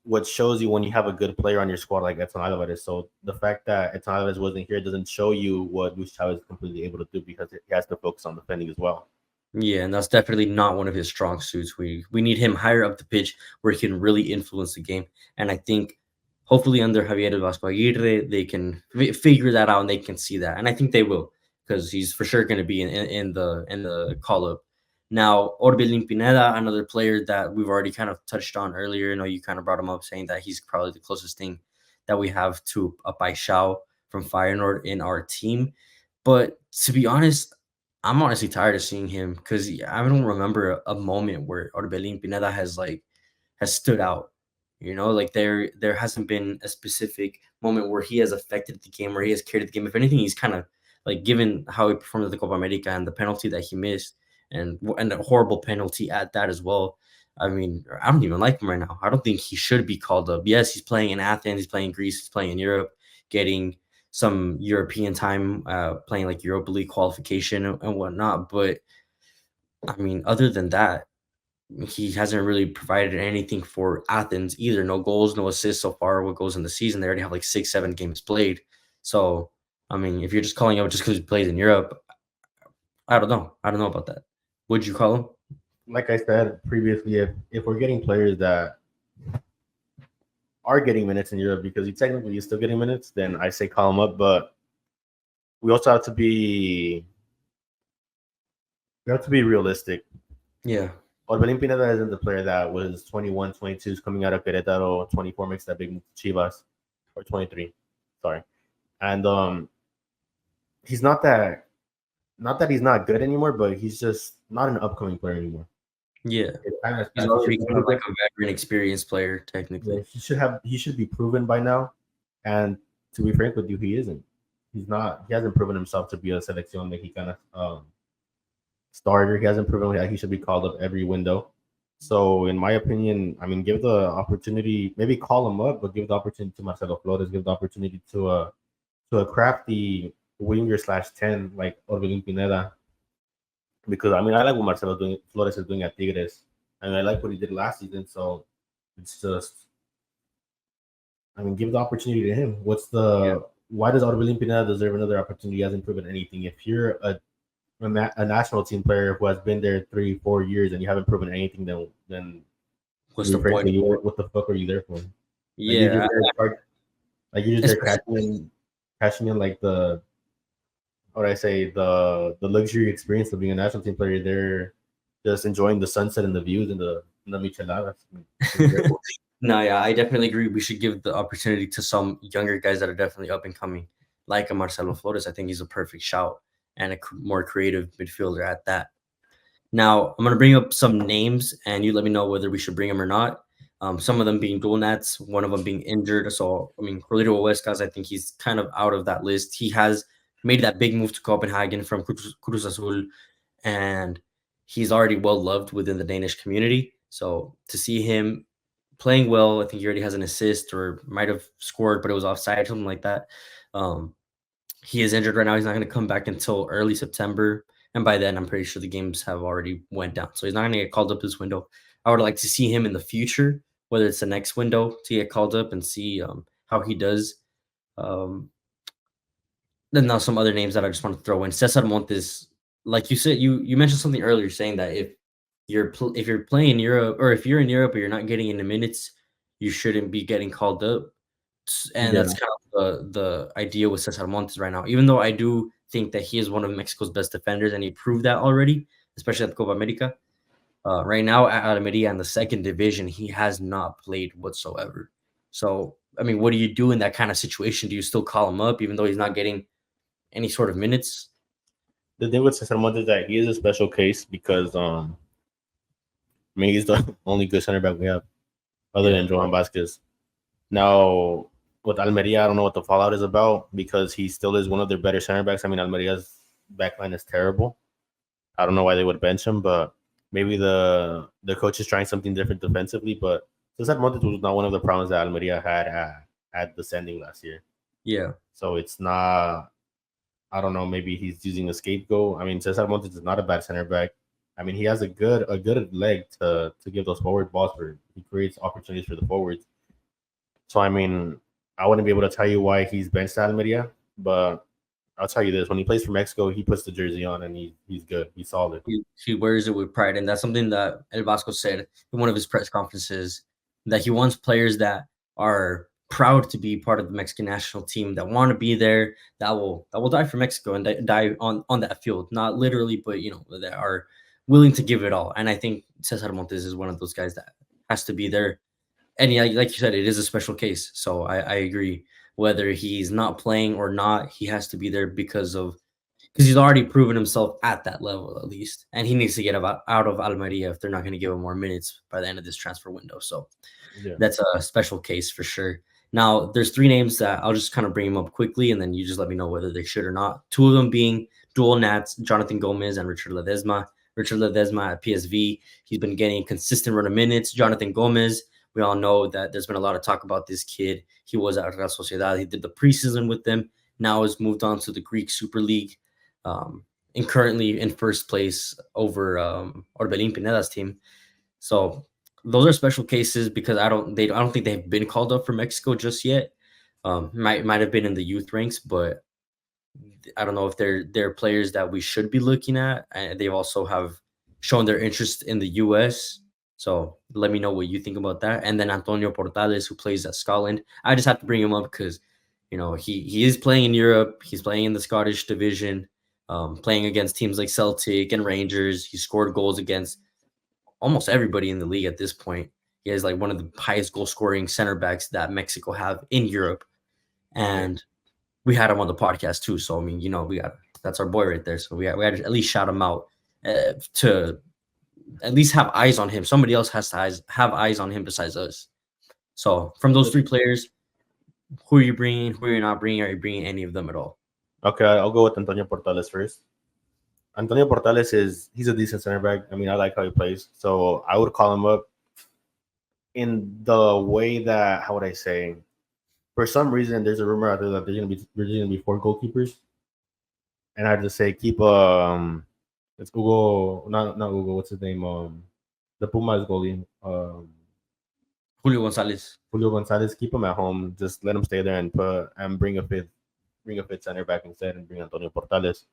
what shows you when you have a good player on your squad like Edson Alvarez. So the fact that Edson Alvarez wasn't here doesn't show you what Luis Chavez is completely able to do because he has to focus on defending as well. yeah, and that's definitely not one of his strong suits. We need him higher up the pitch where he can really influence the game. And I think hopefully under Javier Vasco Aguirre, they can figure that out and they can see that. And I think they will because he's for sure going to be in the call up. Now, Orbelin Pineda, another player that we've already kind of touched on earlier. You kind of brought him up saying that he's probably the closest thing that we have to a Paixão from Feyenoord in our team. But to be honest, I'm honestly tired of seeing him because I don't remember a moment where Orbelin Pineda has stood out. Like there hasn't been a specific moment where he has affected the game, where he has carried the game. If anything, he's kind of like given how he performed at the Copa America and the penalty that he missed, and a horrible penalty at that as well. I mean, I don't even like him right now. I don't think he should be called up. Yes, he's playing in Athens, he's playing in Greece, he's playing in Europe, getting some European time, playing like Europa League qualification and whatnot. But I mean, other than that, he hasn't really provided anything for Athens either. No goals, no assists so far. What goes in the season? They already have like 6, 7 games played. So I mean, if you're just calling him just because he plays in Europe, I don't know. I don't know about that. Would you call him? Like I said previously, if we're getting players that are getting minutes in Europe because he technically is still getting minutes, then I say call him up. But we also have to be realistic. Yeah. Orbelin Pineda isn't the player that was 21, 22 is coming out of Querétaro, 24 makes that big move to Chivas, or 23, sorry. And he's not that he's not good anymore, but he's just not an upcoming player anymore. Yeah. He's He already should kind of like a veteran, experienced player, technically. he should be proven by now. And to be frank with you, he isn't. He's not. He hasn't proven himself to be a selección mexicana starter. He hasn't proven that he should be called up every window. So, in my opinion, I mean, give the opportunity. Maybe call him up, but give the opportunity to Marcelo Flores. Give the opportunity to a crafty winger slash 10 like Orbelin Pineda. Because I mean, I like what Flores is doing at Tigres, and I like what he did last season. So it's just, I mean, give the opportunity to him. Why does Orbelin Pineda deserve another opportunity? He hasn't proven anything. If you're a national team player who has been there 3-4 years and you haven't proven anything, then What's the point? what the fuck are you there for? Yeah. Like you're just there cashing in like the what would I say the luxury experience of being a national team player. They're just enjoying the sunset and the views and the micheladas. No, yeah, I definitely agree. We should give the opportunity to some younger guys that are definitely up and coming, like a Marcelo Flores. I think he's a perfect shout and a more creative midfielder at that. Now, I'm going to bring up some names, and you let me know whether we should bring them or not. Some of them being dual nats, one of them being injured. So, I mean, Rodrigo Huescas, I think he's kind of out of that list. He has made that big move to Copenhagen from Cruz Azul, and he's already well loved within the Danish community. So to see him playing well, I think he already has an assist or might have scored, but it was offside, something like that. Um, he is injured right now. He's not going to come back until early September, and by then, I'm pretty sure the games have already went down. So he's not going to get called up this window. I would like to see him in the future, whether it's the next window to get called up and see how he does. Um, then now some other names that I just want to throw in. Cesar Montes, like you said, you mentioned something earlier saying that if you're playing in Europe or if you're in Europe but you're not getting into minutes, you shouldn't be getting called up. And Yeah, that's kind of the idea with Cesar Montes right now. Even though I do think that he is one of Mexico's best defenders, and he proved that already, especially at the Copa America. Right now at Almeria in the second division, he has not played whatsoever. So, I mean, what do you do in that kind of situation? Do you still call him up even though he's not getting any sort of minutes? the thing with Cesar Montes is that he is a special case because I mean he's the only good center back we have other Yeah, than Johan Vasquez. Now with Almeria, I don't know what the fallout is about because he still is one of their better center backs. I mean Almeria's backline is terrible. I don't know why they would bench him, but maybe the coach is trying something different defensively. But Cesar Montes was not one of the problems that Almeria had at descending last year. yeah, So it's not. I don't know. Maybe he's using a scapegoat. I mean, Cesar Montes is not a bad center back. I mean, he has a good leg to give those forward balls for. He creates opportunities for the forwards. So I mean, I wouldn't be able to tell you why he's benched at Almeria, but I'll tell you this: when he plays for Mexico, he puts the jersey on and he's good. He's solid. he wears it with pride, and that's something that El Vasco said in one of his press conferences, that he wants players that are proud to be part of the Mexican national team, that want to be there, that will die for Mexico and die on that field, not literally, but that are willing to give it all. And I think Cesar Montes is one of those guys that has to be there. And yeah, like you said, it is a special case. So I agree. Whether he's not playing or not, he has to be there because he's already proven himself at that level at least, and he needs to get out of Almeria if they're not going to give him more minutes by the end of this transfer window. So Yeah. that's a special case for sure. Now, there's three names that I'll just kind of bring them up quickly, and then you just let me know whether they should or not. Two of them being dual Nats, Jonathan Gomez and Richard Ledesma. Richard Ledesma at PSV, he's been getting consistent run of minutes. Jonathan Gomez, we all know that there's been a lot of talk about this kid. He was at Real Sociedad. He did the preseason with them. Now has moved on to the Greek Super League, and currently in first place over Orbelin Pineda's team. So those are special cases because I don't think they've been called up for Mexico just yet. Might have been in the youth ranks, but I don't know if they're players that we should be looking at. And they also have shown their interest in the U.S. So let me know what you think about that. And then Antonio Portales, who plays at Scotland, I just have to bring him up because he is playing in Europe. He's playing in the Scottish division, playing against teams like Celtic and Rangers. He scored goals against almost everybody in the league at this point. He is like one of the highest goal scoring center backs that Mexico have in Europe. And we had him on the podcast too. So, I mean, that's our boy right there. So we had to at least shout him out to at least have eyes on him. Somebody else has to have eyes on him besides us. So from those three players, who are you bringing? Who are you not bringing? Are you bringing any of them at all? Okay, I'll go with Antonio Portales first. Antonio Portales he's a decent center back. I mean, I like how he plays, so I would call him up in the way that, how would I say? For some reason, there's a rumor out there that there's gonna be four goalkeepers, and I just say keep it's Hugo, not Hugo. What's his name? The Pumas goalie, Julio Gonzalez. Julio Gonzalez. Keep him at home. Just let him stay there and bring a fifth center back instead, and bring Antonio Portales.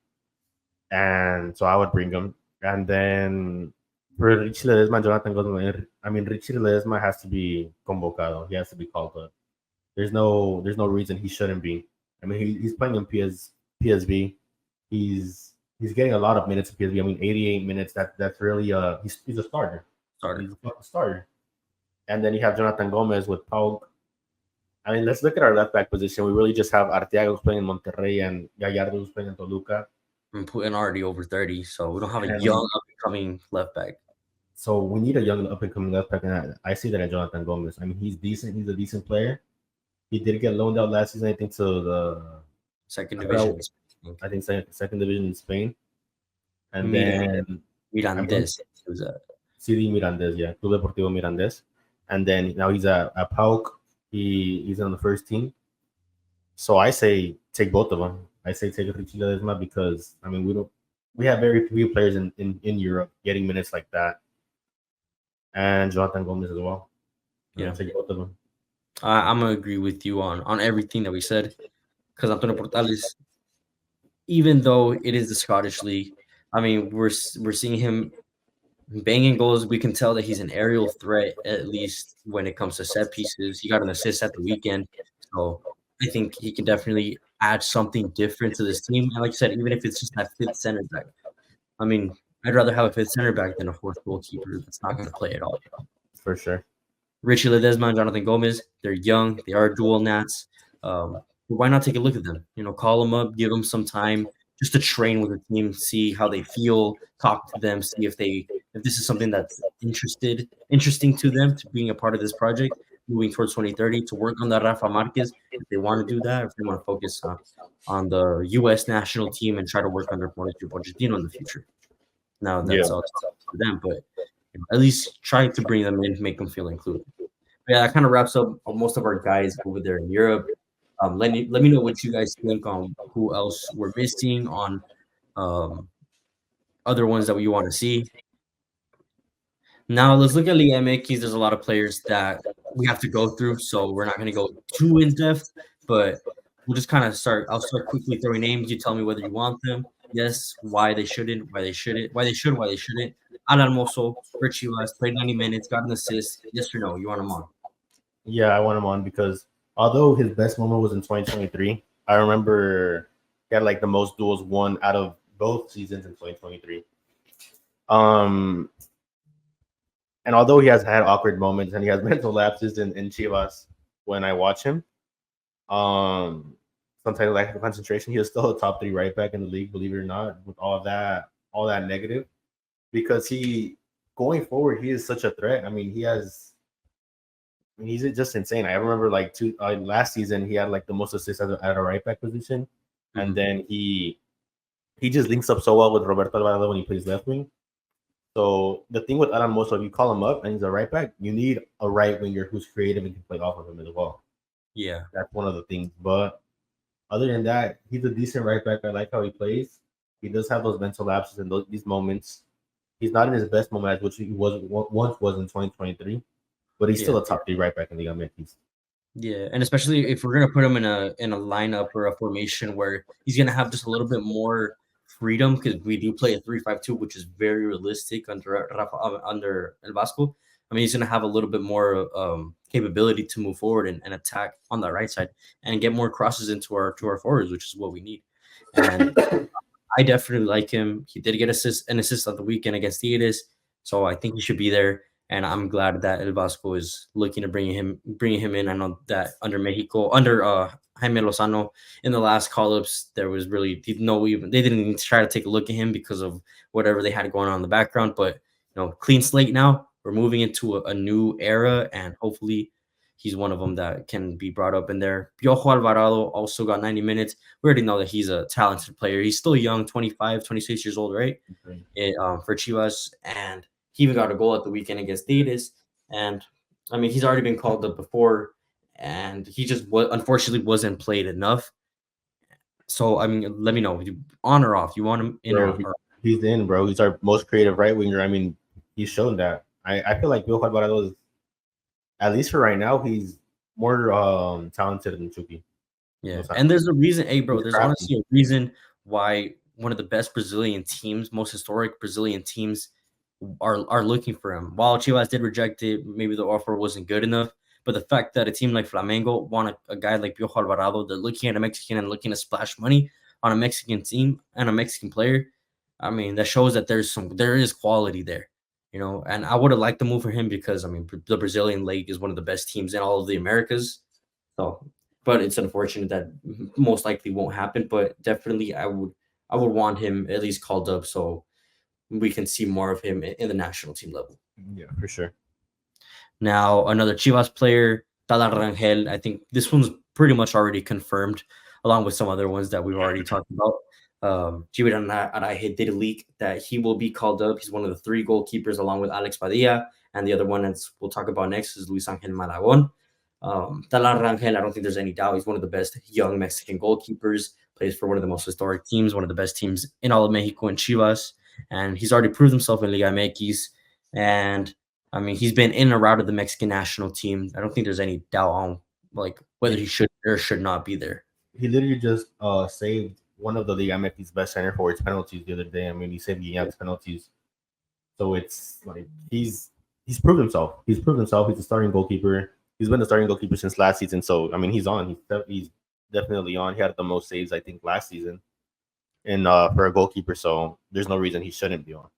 And so I would bring him. And then for Richie Ledesma, Jonathan Gomez, I mean, Richie Ledesma has to be convocado. He has to be called up. There's no reason he shouldn't be. I mean, he's playing in PSV. He's getting a lot of minutes in PSV. I mean, 88 minutes. That's really he's a starter. He's a fucking starter. And then you have Jonathan Gomez with Paul. I mean, let's look at our left back position. We really just have Arteaga who's playing in Monterrey and Gallardo who's playing in Toluca. And Putin already over 30, so we don't have a young up-and-coming left back. So we need a young up-and-coming left back, and I see that in Jonathan Gomez. I mean, he's decent. He's a decent player. He did get loaned out last season, I think, to the Second division. think. I think second division in Spain, and Mira, then I mean Mirandes. He was a CD Mirandes, yeah, Club Deportivo Mirandes, and then now he's at PAOK. He's on the first team. So I say take both of them. I say take Richie Ledesma because I mean we have very few players in Europe getting minutes like that, and Jonathan Gomez as well. yeah. Take both of them. I'm gonna agree with you on everything that we said because Antonio Portales, even though it is the Scottish league, I mean we're seeing him banging goals. We can tell that he's an aerial threat at least when it comes to set pieces. He got an assist at the weekend, so I think he can definitely add something different to this team. And like I said, even if it's just that fifth center back, I mean, I'd rather have a fifth center back than a fourth goalkeeper that's not going to play at all. For sure. Richie Ledesma and Jonathan Gomez, they're young. They are dual nats. Why not take a look at them? Call them up, give them some time just to train with the team, see how they feel, talk to them, see if this is something that's interesting to them to being a part of this project, moving towards 2030 to work on the Rafa Marquez if they want to do that, if they want to focus on the U.S. national team and try to work under Mauricio Pochettino in the future. Now that's all to them, but at least try to bring them in, make them feel included. But yeah, that kind of wraps up most of our guys over there in Europe. Let me know what you guys think on who else we're missing, on other ones that we want to see. Now let's look at Liga MX. There's a lot of players that we have to go through, so we're not going to go too in depth, but we'll just kind of start. I'll start quickly throwing names. You tell me whether you want them. Yes, why they shouldn't, why they shouldn't, why they should, why they shouldn't. Alan Mosso, Richie West, played 90 minutes, got an assist. Yes or no? You want him on? Yeah, I want him on because although his best moment was in 2023, I remember he had like the most duels won out of both seasons in 2023. And although he has had awkward moments and he has mental lapses in Chivas when I watch him, sometimes lack of concentration, he was still a top 3 right back in the league, believe it or not, with all that negative. Because going forward, he is such a threat. I mean, he's just insane. I remember like last season he had like the most assists at a right back position, mm-hmm. And then he just links up so well with Roberto Alvarado when he plays left wing. So the thing with Alan Mosso, if you call him up and he's a right back, you need a right winger who's creative and can play off of him as well. Yeah, that's one of the things. But other than that, he's a decent right back. I like how he plays. He does have those mental lapses and these moments. He's not in his best moment, which he once was in 2023, but he's still a top 3 right back in the Liga MX. Yeah, and especially if we're gonna put him in a lineup or a formation where he's gonna have just a little bit more freedom, because we do play a 3-5-2, which is very realistic under El Vasco. I mean, he's gonna have a little bit more capability to move forward and attack on the right side and get more crosses into our forwards, which is what we need. And I definitely like him. He did get an assist on the weekend against Tigres, so I think he should be there. And I'm glad that El Vasco is looking to bringing him in. I know that under Jaime Lozano in the last call-ups, there was really they didn't even try to take a look at him because of whatever they had going on in the background. But clean slate now. We're moving into a new era, and hopefully he's one of them that can be brought up in there. Piojo Alvarado also got 90 minutes. We already know that he's a talented player. He's still young, 25, 26 years old, right? For Chivas, and he even got a goal at the weekend against Tigres. And, I mean, he's already been called up before, and he just unfortunately wasn't played enough. So, I mean, let me know. On or off? You want him in or off? He's in, bro. He's our most creative right winger. I mean, he's shown that. I feel like Piojo Alvarado is, at least for right now, he's more talented than Chucky. Yeah, and there's a reason, there's honestly a reason why one of the best Brazilian teams, most historic Brazilian teams, are looking for him. While Chivas did reject it, maybe the offer wasn't good enough. But the fact that a team like Flamengo want a guy like Piojo Alvarado, they're looking at a Mexican and looking to splash money on a Mexican team and a Mexican player, I mean, that shows that there is quality there. And I would have liked to move for him because, I mean, the Brazilian league is one of the best teams in all of the Americas. So, but it's unfortunate that most likely won't happen. But definitely, I would want him at least called up so we can see more of him in the national team level. Yeah, for sure. Now, another Chivas player, Talar Rangel. I think this one's pretty much already confirmed, along with some other ones that we've already talked about. Gerardo and did leak that he will be called up. He's one of the 3 goalkeepers, along with Alex Padilla, and the other one that we'll talk about next is Luis Angel Malagon. Talar Rangel, I don't think there's any doubt. He's one of the best young Mexican goalkeepers, plays for one of the most historic teams, one of the best teams in all of Mexico and Chivas. And he's already proved himself in Liga MX. And I mean, he's been in or out of the Mexican national team. I don't think there's any doubt on like whether he should or should not be there. He literally just saved one of the Liga MX's best center forwards penalties the other day. I mean, he saved Guiñac's penalties. So it's like he's proved himself. He's proved himself. He's a starting goalkeeper. He's been a starting goalkeeper since last season. So I mean, he's on. He's definitely on. He had the most saves I think last season, and for a goalkeeper. So there's no reason he shouldn't be on.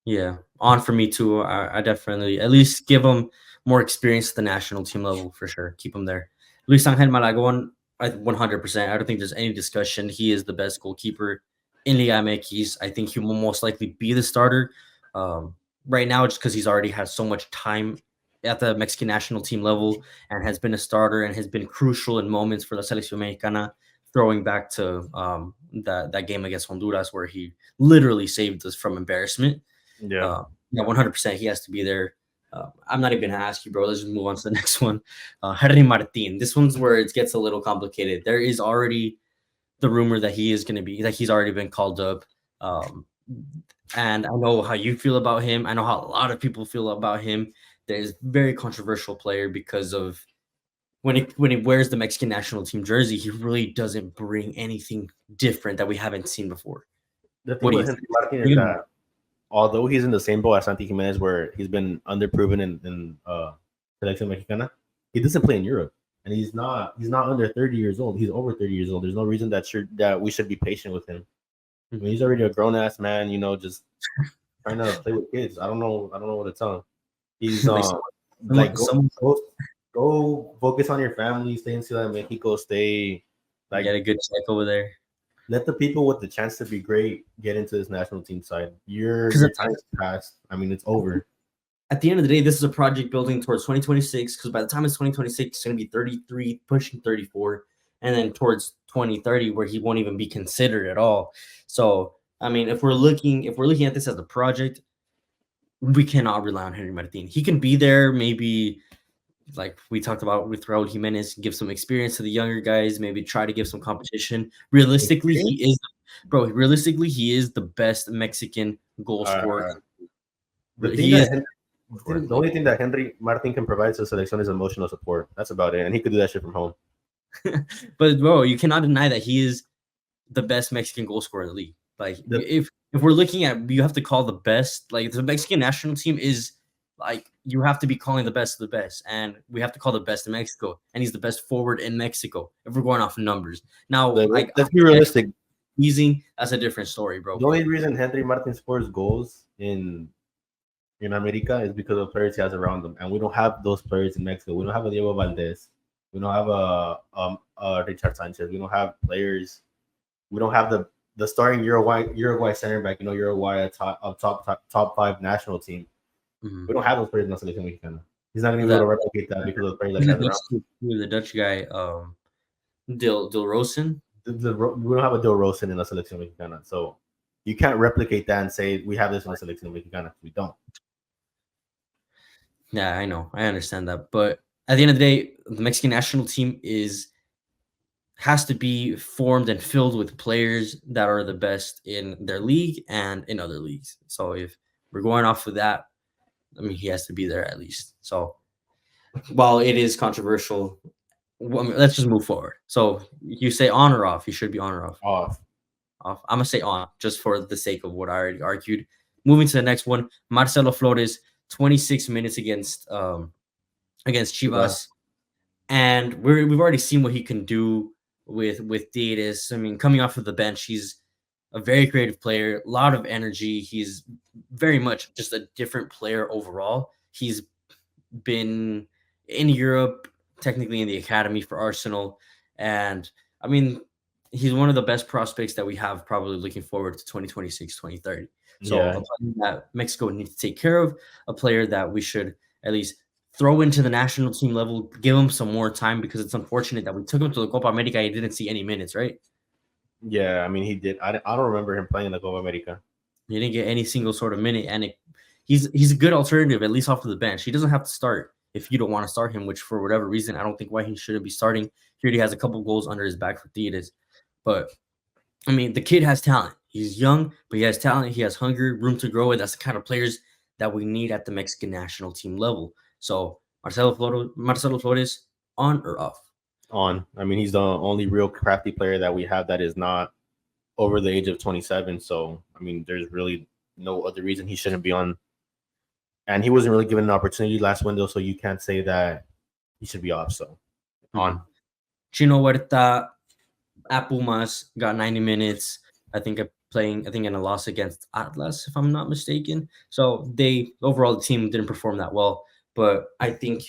Yeah, on for me too. I definitely at least give him more experience at the national team level for sure. Keep him there. Luis Angel Malagon, 100%. I don't think there's any discussion. He is the best goalkeeper in Liga MX. I think he will most likely be the starter. Right now, just because he's already had so much time at the Mexican national team level and has been a starter and has been crucial in moments for the Selección Mexicana, throwing back to that game against Honduras where he literally saved us from embarrassment. Yeah, 100%. He has to be there. I'm not even gonna ask you, bro. Let's just move on to the next one. Henry Martin. This one's where it gets a little complicated. There is already the rumor that he's already been called up. And I know how you feel about him. I know how a lot of people feel about him. There's very controversial player because of when he wears the Mexican national team jersey, he really doesn't bring anything different that we haven't seen before. The thing with Henry Martin is that although he's in the same boat as Santi Gimenez, where he's been underproven in Selección Mexicana, he doesn't play in Europe, and he's not under 30 years old. He's over 30 years old. There's no reason that we should be patient with him. I mean, he's already a grown ass man, just trying to play with kids. I don't know what to tell him. He's like go focus on your family, stay in Ciudad de Mexico, stay like get a good check over there. Let the people with the chance to be great get into this national team side. Your time is past. I mean, it's over. At the end of the day, this is a project building towards 2026 because by the time it's 2026, it's going to be 33, pushing 34, and then towards 2030 where he won't even be considered at all. So, I mean, if we're looking at this as a project, we cannot rely on Henry Martin. He can be there, maybe like we talked about with Raul Jimenez, give some experience to the younger guys, maybe try to give some competition. Realistically, he is the best Mexican goal scorer. The only thing that Henry Martin can provide to the selection is emotional support. That's about it, and he could do that shit from home. But bro, you cannot deny that he is the best Mexican goal scorer in the league. Like if we're looking at, you have to call the best. Like the Mexican national team is like you have to be calling the best of the best, and we have to call the best in Mexico. And he's the best forward in Mexico. If we're going off numbers, now like let's be realistic. That's a different story, bro. The only reason Henry Martin scores goals in America is because of players he has around him, and we don't have those players in Mexico. We don't have a Diego Valdez. We don't have a Richard Sanchez. We don't have players. We don't have the starting Uruguay center back. Uruguay a top 5 national team. Mm-hmm. We don't have those players in the Selección Mexicana. He's not going to be able to replicate that because of the players that he has around. The Dutch guy, Dil Rosen. We don't have a Dil Rosen in the Selección Mexicana, so you can't replicate that and say we have this in the Selección Mexicana. We don't. Yeah, I know. I understand that. But at the end of the day, the Mexican national team has to be formed and filled with players that are the best in their league and in other leagues. So if we're going off of that, I mean, he has to be there at least. So while it is controversial, let's just move forward. So you say on or off? You should be on or off? Off. I'm going to say on just for the sake of what I already argued. Moving to the next one, Marcelo Flores, 26 minutes against Chivas. And we've already seen what he can do with Diaz. I mean, coming off of the bench, he's a very creative player, a lot of energy. He's very much just a different player overall. He's been in Europe, technically in the academy for Arsenal. And I mean, he's one of the best prospects that we have probably looking forward to 2026, 2030. So a player that Mexico needs to take care of, a player that we should at least throw into the national team level, give him some more time because it's unfortunate that we took him to the Copa America and he didn't see any minutes, right? Yeah, I mean he did. I don't remember him playing in the Copa America. He didn't get any single sort of minute, and he's a good alternative, at least off of the bench. He doesn't have to start if you don't want to start him, which for whatever reason, I don't think why he shouldn't be starting. He already has a couple goals under his back for Tigres. But, I mean, the kid has talent. He's young, but he has talent. He has hunger, room to grow, and that's the kind of players that we need at the Mexican national team level. So, Marcelo Flores, on or off? On. I mean, he's the only real crafty player that we have that is not over the age of 27. So, I mean, there's really no other reason he shouldn't be on. And he wasn't really given an opportunity last window, so you can't say that he should be off. So, on. Chino Huerta at Pumas got 90 minutes. I think in a loss against Atlas, if I'm not mistaken. So overall the team didn't perform that well, but I think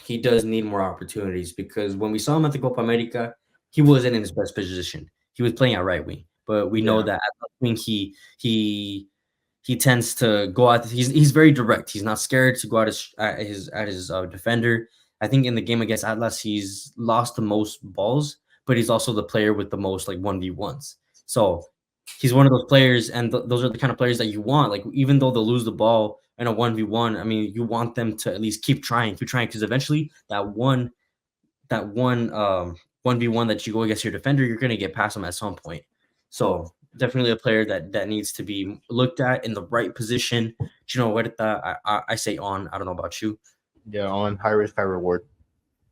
he does need more opportunities because when we saw him at the Copa America, he wasn't in his best position. He was playing at right wing, but we know that at left wing he tends to go out. He's very direct. He's not scared to go out at his defender. I think in the game against Atlas, he's lost the most balls, but he's also the player with the most like 1v1s. So he's one of those players, and those are the kind of players that you want. Like even though they'll lose the ball in a 1v1, I mean, you want them to at least keep trying, because eventually that one 1v1 that you go against your defender, you're gonna get past them at some point. So definitely a player that needs to be looked at in the right position. Chino Huerta, I say on. I don't know about you. Yeah, on. High risk, high reward.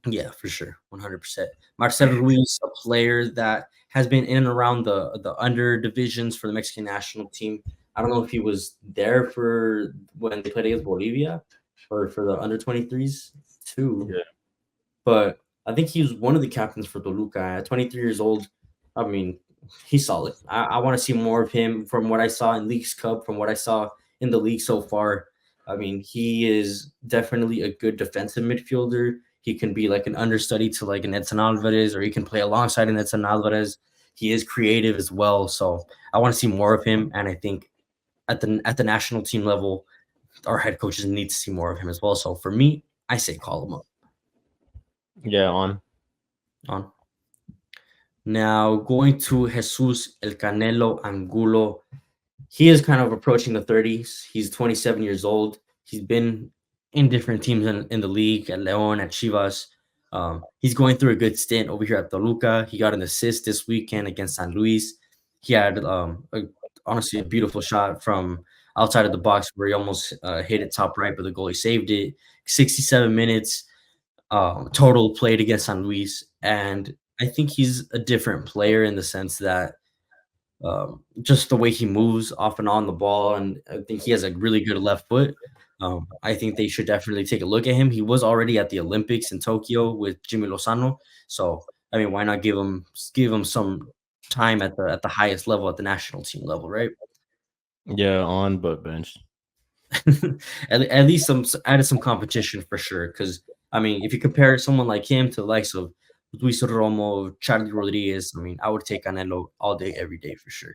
Yeah, for sure, 100%. Marcelo Ruiz, a player that has been in and around the under divisions for the Mexican national team. I don't know if he was there for when they played against Bolivia or for the under 23s too. Yeah. But I think he was one of the captains for Toluca at 23 years old. I mean, he's solid. I want to see more of him from what I saw in Leagues Cup, from what I saw in the league so far. I mean, he is definitely a good defensive midfielder. He can be like an understudy to like an Edson Alvarez, or he can play alongside an Edson Alvarez. He is creative as well. So I want to see more of him. And I think at the national team level, our head coaches need to see more of him as well. So for me, I say call him up. Yeah, on. On. Now going to Jesus El Canelo Angulo. He is kind of approaching the 30s. He's 27 years old. He's been in different teams in the league, at León, at Chivas. He's going through a good stint over here at Toluca. He got an assist this weekend against San Luis. He had honestly a beautiful shot from outside of the box where he almost hit it top right, but the goalie saved it. 67 minutes total played against San Luis, and I think he's a different player in the sense that just the way he moves off and on the ball, and I think he has a really good left foot. I think they should definitely take a look at him. He was already at the Olympics in Tokyo with Jimmy Lozano, so I mean, why not give him some time at the highest level, at the national team level, right? Yeah, on but bench. At least added some competition for sure. Because I mean, if you compare someone like him to the likes of Luis Romo, Charlie Rodriguez, I mean, I would take Canelo all day, every day for sure.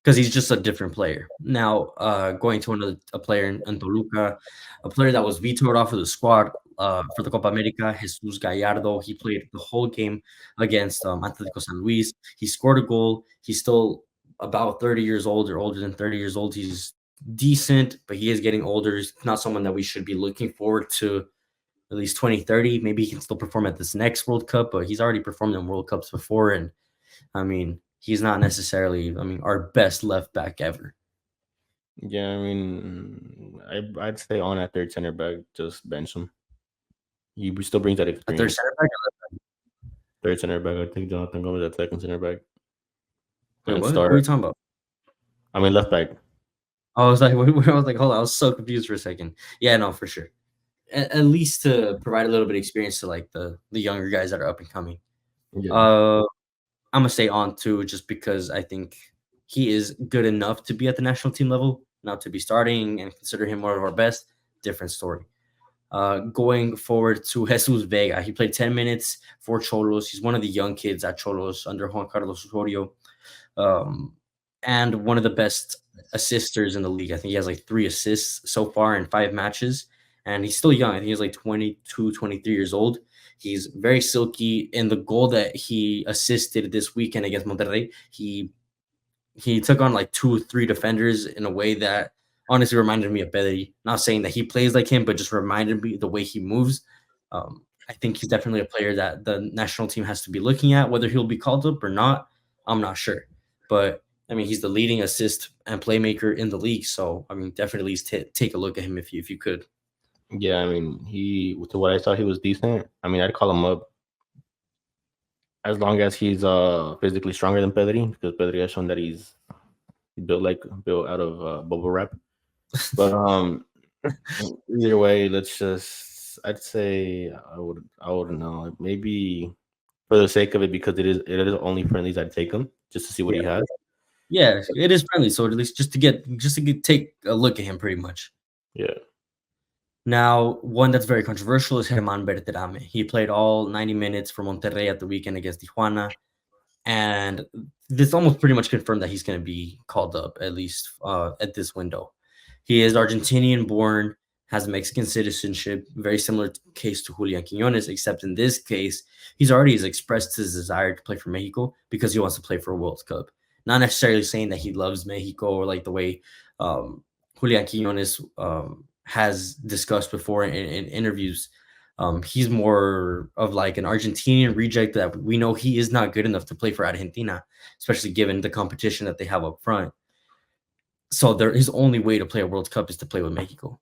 Because he's just a different player. Now, going to a player in Toluca, a player that was vetoed off of the squad for the Copa America, Jesus Gallardo. He played the whole game against Atlético San Luis. He scored a goal. He's still about 30 years old, or older than 30 years old. He's decent, but he is getting older. He's not someone that we should be looking forward to at least 2030. Maybe he can still perform at this next World Cup, but he's already performed in World Cups before. And I mean, he's not necessarily, our best left back ever. Yeah, I mean, I'd stay on at third center back, just bench him. He still brings that experience. Third center back? Third center back, I think Jonathan Gomez at second center back. Wait, what are you talking about? I mean, left back. I was like, hold on, I was so confused for a second. Yeah, no, for sure. At least to provide a little bit of experience to like the younger guys that are up and coming. Yeah. I'm gonna stay on too, just because I think he is good enough to be at the national team level, not to be starting, and consider him one of our best. Different story. Going forward to Jesus Vega, he played 10 minutes for Xolos. He's one of the young kids at Xolos under Juan Carlos Osorio, and one of the best assisters in the league. I think he has like 3 assists so far in 5 matches, and he's still young. I think he's like 22, 23 years old. He's very silky. In the goal that he assisted this weekend against Monterrey, he took on like 2 or 3 defenders in a way that honestly reminded me of Pedri. Not saying that he plays like him, but just reminded me the way he moves. I think he's definitely a player that the national team has to be looking at. Whether he'll be called up or not, I'm not sure. But I mean, he's the leading assist and playmaker in the league. So I mean, definitely take a look at him if you could. Yeah, I mean, to what I saw, he was decent. I mean, I'd call him up as long as he's physically stronger than Pedri, because Pedri has shown that he's built out of bubble wrap. But either way, I'd say I wouldn't know. Maybe for the sake of it, because it is only friendlies, I'd take him just to see what Yeah, he has. yeah, it is friendly. So at least take a look at him, pretty much. Yeah. Now, one that's very controversial is Germán Berterame. He played all 90 minutes for Monterrey at the weekend against Tijuana, and this almost pretty much confirmed that he's going to be called up at least at this window. He is Argentinian born, has Mexican citizenship, very similar case to Julian Quiñones, except in this case, he's already has expressed his desire to play for Mexico because he wants to play for a World Cup. Not necessarily saying that he loves Mexico or like the way Julian Quiñones has discussed before in interviews. He's more of like an Argentinian reject that we know he is not good enough to play for Argentina, especially given the competition that they have up front. So his only way to play a World Cup is to play with Mexico.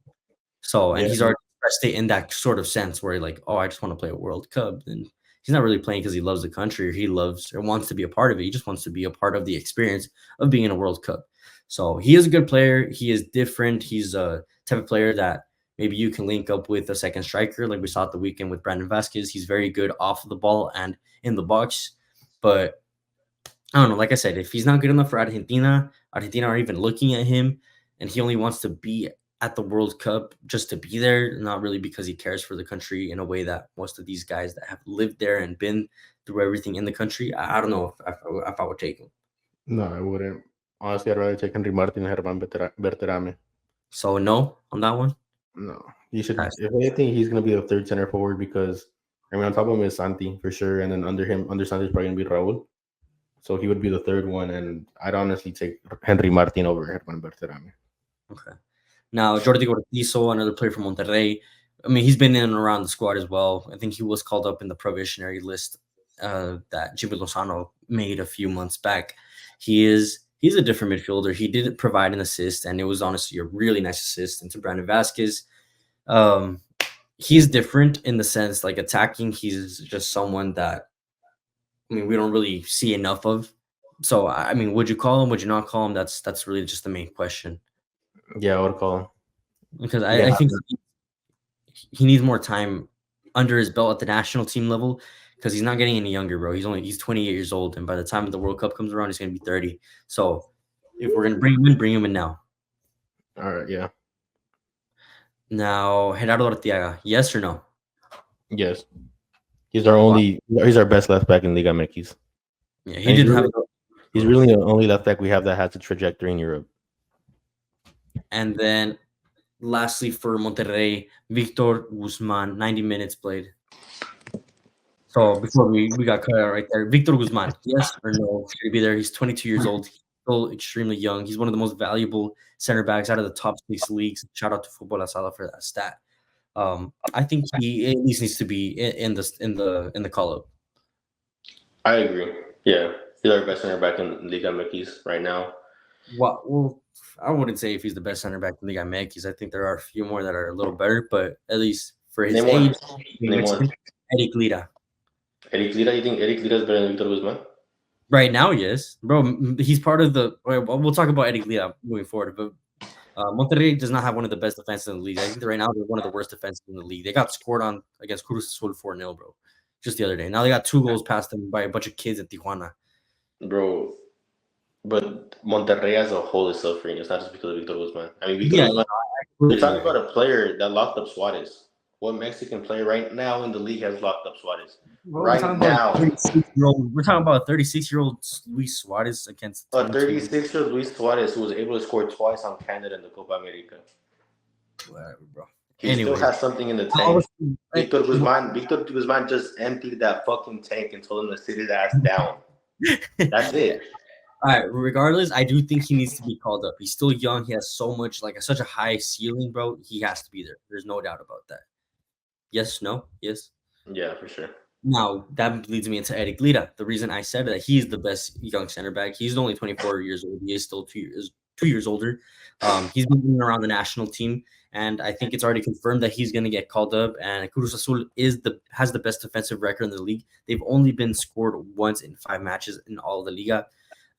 So, and Yeah. he's already expressed it in that sort of sense where like, oh, I just want to play a World Cup. And he's not really playing because he loves the country or he loves or wants to be a part of it. He just wants to be a part of the experience of being in a World Cup. So he is a good player. He is different. He's a type of player that maybe you can link up with a second striker, like we saw at the weekend with Brandon Vasquez. He's very good off of the ball and in the box. But I don't know. Like I said, if he's not good enough for Argentina are even looking at him, and he only wants to be at the World Cup just to be there, not really because he cares for the country in a way that most of these guys that have lived there and been through everything in the country. I don't know if I would take him. No, I wouldn't. Honestly, I'd rather take Henry Martin and Germán Berterame. So no on that one. No, he should. Nice. If anything, he's gonna be a third center forward because I mean, on top of him is Santi for sure, and then under Santi is probably gonna be Raúl. So he would be the third one, and I'd honestly take Henry Martin over Germán Berterame. Okay. Now, Jordi Cortizo, another player from Monterrey. I mean, he's been in and around the squad as well. I think he was called up in the provisionary list that Jimmy Lozano made a few months back. He's a different midfielder. He did provide an assist, and it was honestly a really nice assist into Brandon Vasquez. He's different in the sense, like attacking, he's just someone that, I mean, we don't really see enough of. So, I mean, would you call him? Would you not call him? That's really just the main question. Yeah, I would call him. Because Yeah, I think he needs more time under his belt at the national team level because he's not getting any younger, bro. He's 28 years old, and by the time the World Cup comes around, he's gonna be 30. So if we're gonna bring him in now. all right. Yeah. Now, Gerardo Arteaga, yes or no? Yes. He's our best left back in Liga MX. Yeah, he didn't have. He's really the only left back we have that has a trajectory in Europe. And then, lastly, for Monterrey, Victor Guzman, 90 minutes played. So before we got cut out right there, Victor Guzman, yes or no? Should he be there? He's 22 years old. He's still extremely young. He's one of the most valuable center backs out of the top 6 leagues. Shout out to Football Asada for that stat. I think he at least needs to be in the call up. I agree. Yeah, he's our best center back in Liga MX right now. Well, I wouldn't say if he's the best center back in Liga MX. I think there are a few more that are a little better, but at least for his age, Eric Lira. Eric Lira, you think Eric Lira is better than Victor Guzman? Right now, yes, bro. He's part of the. We'll talk about Eric Lira moving forward, but Monterrey does not have one of the best defenses in the league. I think right now they're one of the worst defenses in the league. They got scored on against Cruz Azul 4-0, bro, just the other day. Now they got 2 goals past them by a bunch of kids at Tijuana. Bro, but Monterrey as a whole is suffering. It's not just because of Victor Guzman. I mean, Victor Guzman, you're talking about a player that locked up Suarez. What Mexican player right now in the league has locked up Suarez? Right now. We're talking about a 36-year-old Luis Suarez against a 36-year-old Luis Suarez who was able to score twice on Canada in the Copa America. Whatever, bro. He still Anyways, has something in the I tank. was like, Victor Guzman just emptied that fucking tank and told him to sit his ass down. That's it. all right, regardless, I do think he needs to be called up. He's still young. He has so much, like, such a high ceiling, bro. He has to be there. There's no doubt about that. Yes, no, yes. Yeah, for sure. Now, that leads me into Eric Lira. The reason I said that he's the best young center back, he's only 24 years old. He is still 2 years older. He's been around the national team, and I think it's already confirmed that he's going to get called up. And Cruz Azul has the best defensive record in the league. They've only been scored once in 5 matches in all of the Liga,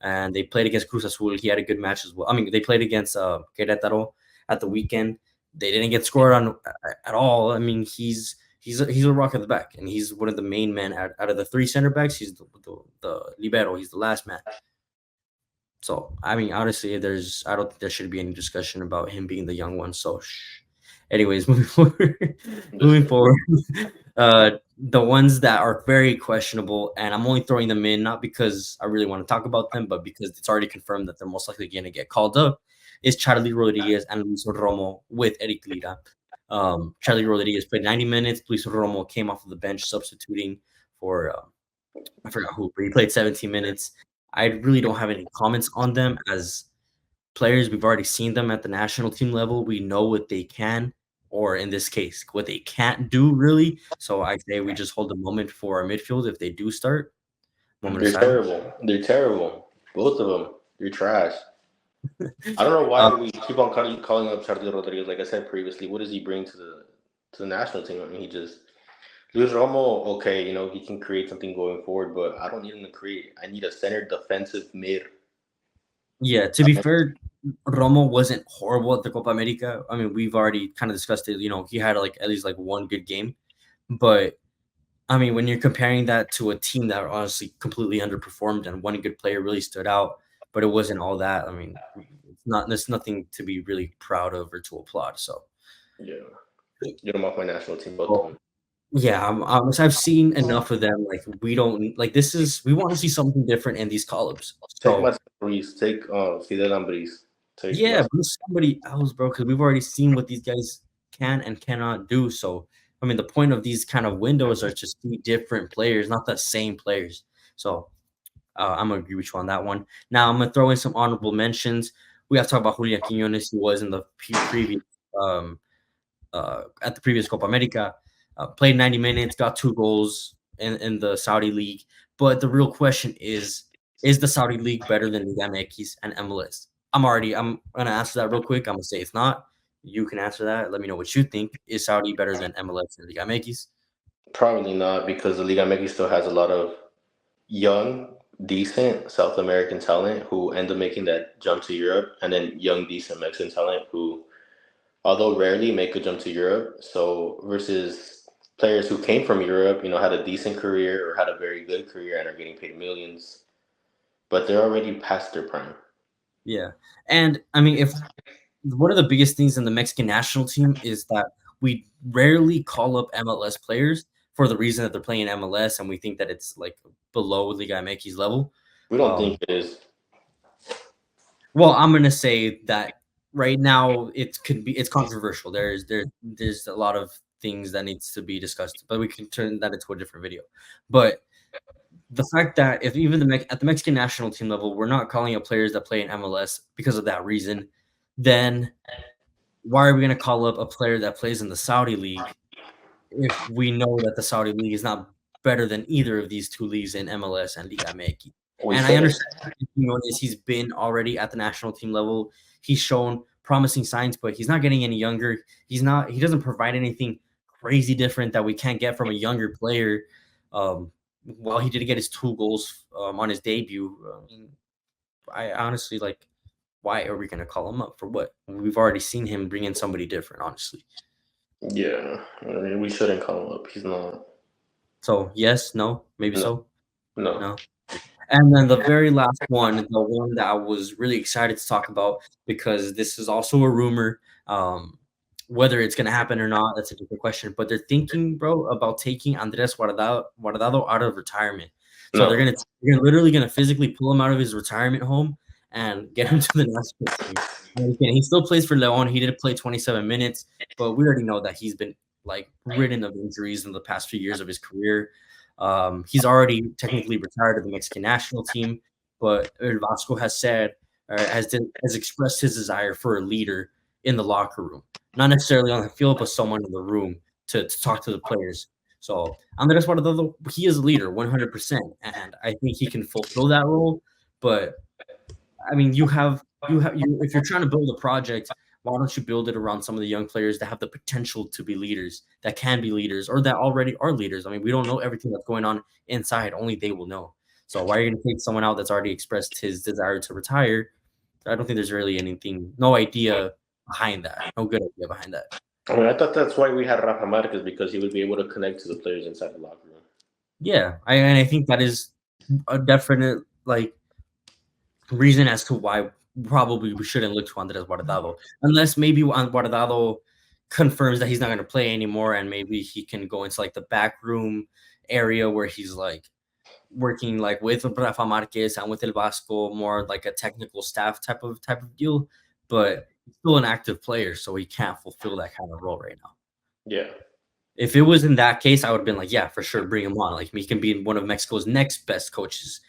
and they played against Cruz Azul. He had a good match as well. I mean, they played against Querétaro at the weekend. They didn't get scored on at all. I mean, he's a rock at the back, and he's one of the main men out of the 3 center backs. He's the libero. He's the last man. So I mean, honestly, I don't think there should be any discussion about him being the young one. So, anyways, moving forward, the ones that are very questionable, and I'm only throwing them in not because I really want to talk about them, but because it's already confirmed that they're most likely going to get called up, is Charlie Rodriguez and Luis Romo with Eric Lira. Charlie Rodriguez played 90 minutes. Luis Romo came off of the bench substituting for I forgot who, but he played 17 minutes. I really don't have any comments on them as players. We've already seen them at the national team level. We know what they can, or in this case, what they can't do, really. So I say we just hold a moment for our midfield if they do start. They're terrible. They're terrible. Both of them. They're trash. I don't know why we keep on calling up Charlie Rodriguez. Like I said previously, what does he bring to the national team? I mean, Luis Romo, okay, he can create something going forward, but I don't need him to create. I need a center defensive mid. Yeah, to be fair, Romo wasn't horrible at the Copa America. I mean, we've already kind of discussed it. He had at least one good game, but I mean, when you're comparing that to a team that honestly completely underperformed and one good player really stood out, but it wasn't all that. I mean, there's nothing to be really proud of or to applaud. So, yeah, get them off my national team, both of them. Yeah, I've seen enough of them. We don't we want to see something different in these call-ups. So take Fidel Ambris. Bring somebody else, bro, because we've already seen what these guys can and cannot do. So I mean, the point of these kind of windows are to see different players, not the same players. So I'm gonna agree with you on that one. Now I'm gonna throw in some honorable mentions. We have to talk about Julian Quiñones, who was in the previous at the previous Copa America. Played 90 minutes, got 2 goals in the Saudi League. But the real question is the Saudi League better than Liga MX and MLS? I'm going to answer that real quick. I'm going to say it's not. You can answer that. Let me know what you think. Is Saudi better than MLS and Liga MX? Probably not, because the Liga MX still has a lot of young, decent South American talent who end up making that jump to Europe, and then young, decent Mexican talent who, although rarely, make a jump to Europe. So versus players who came from Europe, had a decent career or had a very good career and are getting paid millions, but they're already past their prime. Yeah. And I mean, if one of the biggest things in the Mexican national team is that we rarely call up MLS players for the reason that they're playing MLS, and we think that it's below Liga MX level. We don't think it is. Well, I'm gonna say that right now it's controversial. There's a lot of things that needs to be discussed, but we can turn that into a different video. But the fact that if even at the Mexican national team level, we're not calling up players that play in MLS because of that reason, then why are we going to call up a player that plays in the Saudi League if we know that the Saudi League is not better than either of these 2 leagues in MLS and Liga MX? And I understand he's been already at the national team level. He's shown promising signs, but he's not getting any younger. He doesn't provide anything crazy different that we can't get from a younger player. While he did get his 2 goals on his debut, I honestly why are we going to call him up for what? We've already seen him bring in somebody different, honestly. Yeah, I mean, we shouldn't call him up. He's not. So yes, no, maybe No. so. No. And then the very last one, the one that I was really excited to talk about, because this is also a rumor. Whether it's going to happen or not, that's a different question. But they're thinking, bro, about taking Andres Guardado out of retirement. So they're literally going to physically pull him out of his retirement home and get him to the national team. He still plays for Leon. He did play 27 minutes, but we already know that he's been like ridden of injuries in the past few years of his career. He's already technically retired of the Mexican national team, but El Vasco has said has expressed his desire for a leader in the locker room, not necessarily on the field, but someone in the room to talk to the players. So Andres Guardado, he is a leader 100%, and I think he can fulfill that role. But I mean, if you're trying to build a project, why don't you build it around some of the young players that have the potential to be leaders, that can be leaders, or that already are leaders? I mean, we don't know everything that's going on inside; only they will know. So why are you going to take someone out that's already expressed his desire to retire? I don't think there's really no idea behind that, no good idea behind that. I mean, I thought that's why we had Rafa Marquez, because he would be able to connect to the players inside the locker room. Yeah, I think that is a definite reason as to why probably we shouldn't look to Andres Guardado, unless maybe Guardado confirms that he's not going to play anymore, and maybe he can go into like the back room area where he's like working like with Rafa Marquez and with El Vasco, more like a technical staff type of deal. But he's still an active player, so he can't fulfill that kind of role right now. Yeah. If it was in that case, I would have been like, yeah, for sure, bring him on. Like, he can be one of Mexico's next best coaches,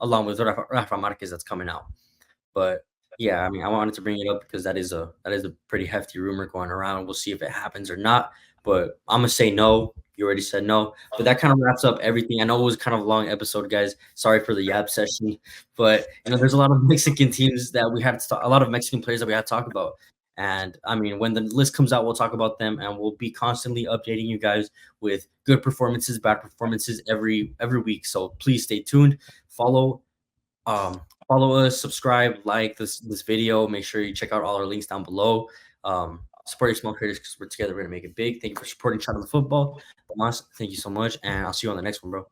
along with Rafa Marquez that's coming out. But yeah, I mean, I wanted to bring it up because that is a pretty hefty rumor going around. We'll see if it happens or not. But I'm gonna say no. You already said no. But that kind of wraps up everything. I know it was kind of a long episode, guys. Sorry for the yab session. But there's a lot of Mexican teams that we had to talk, a lot of Mexican players that we had to talk about. And I mean, when the list comes out, we'll talk about them, and we'll be constantly updating you guys with good performances, bad performances every week. So please stay tuned. Follow us, subscribe, like this video. Make sure you check out all our links down below. Support your small creators because we're together. We're gonna make it big. Thank you for supporting Charla Football. Tomas, thank you so much, and I'll see you on the next one, bro.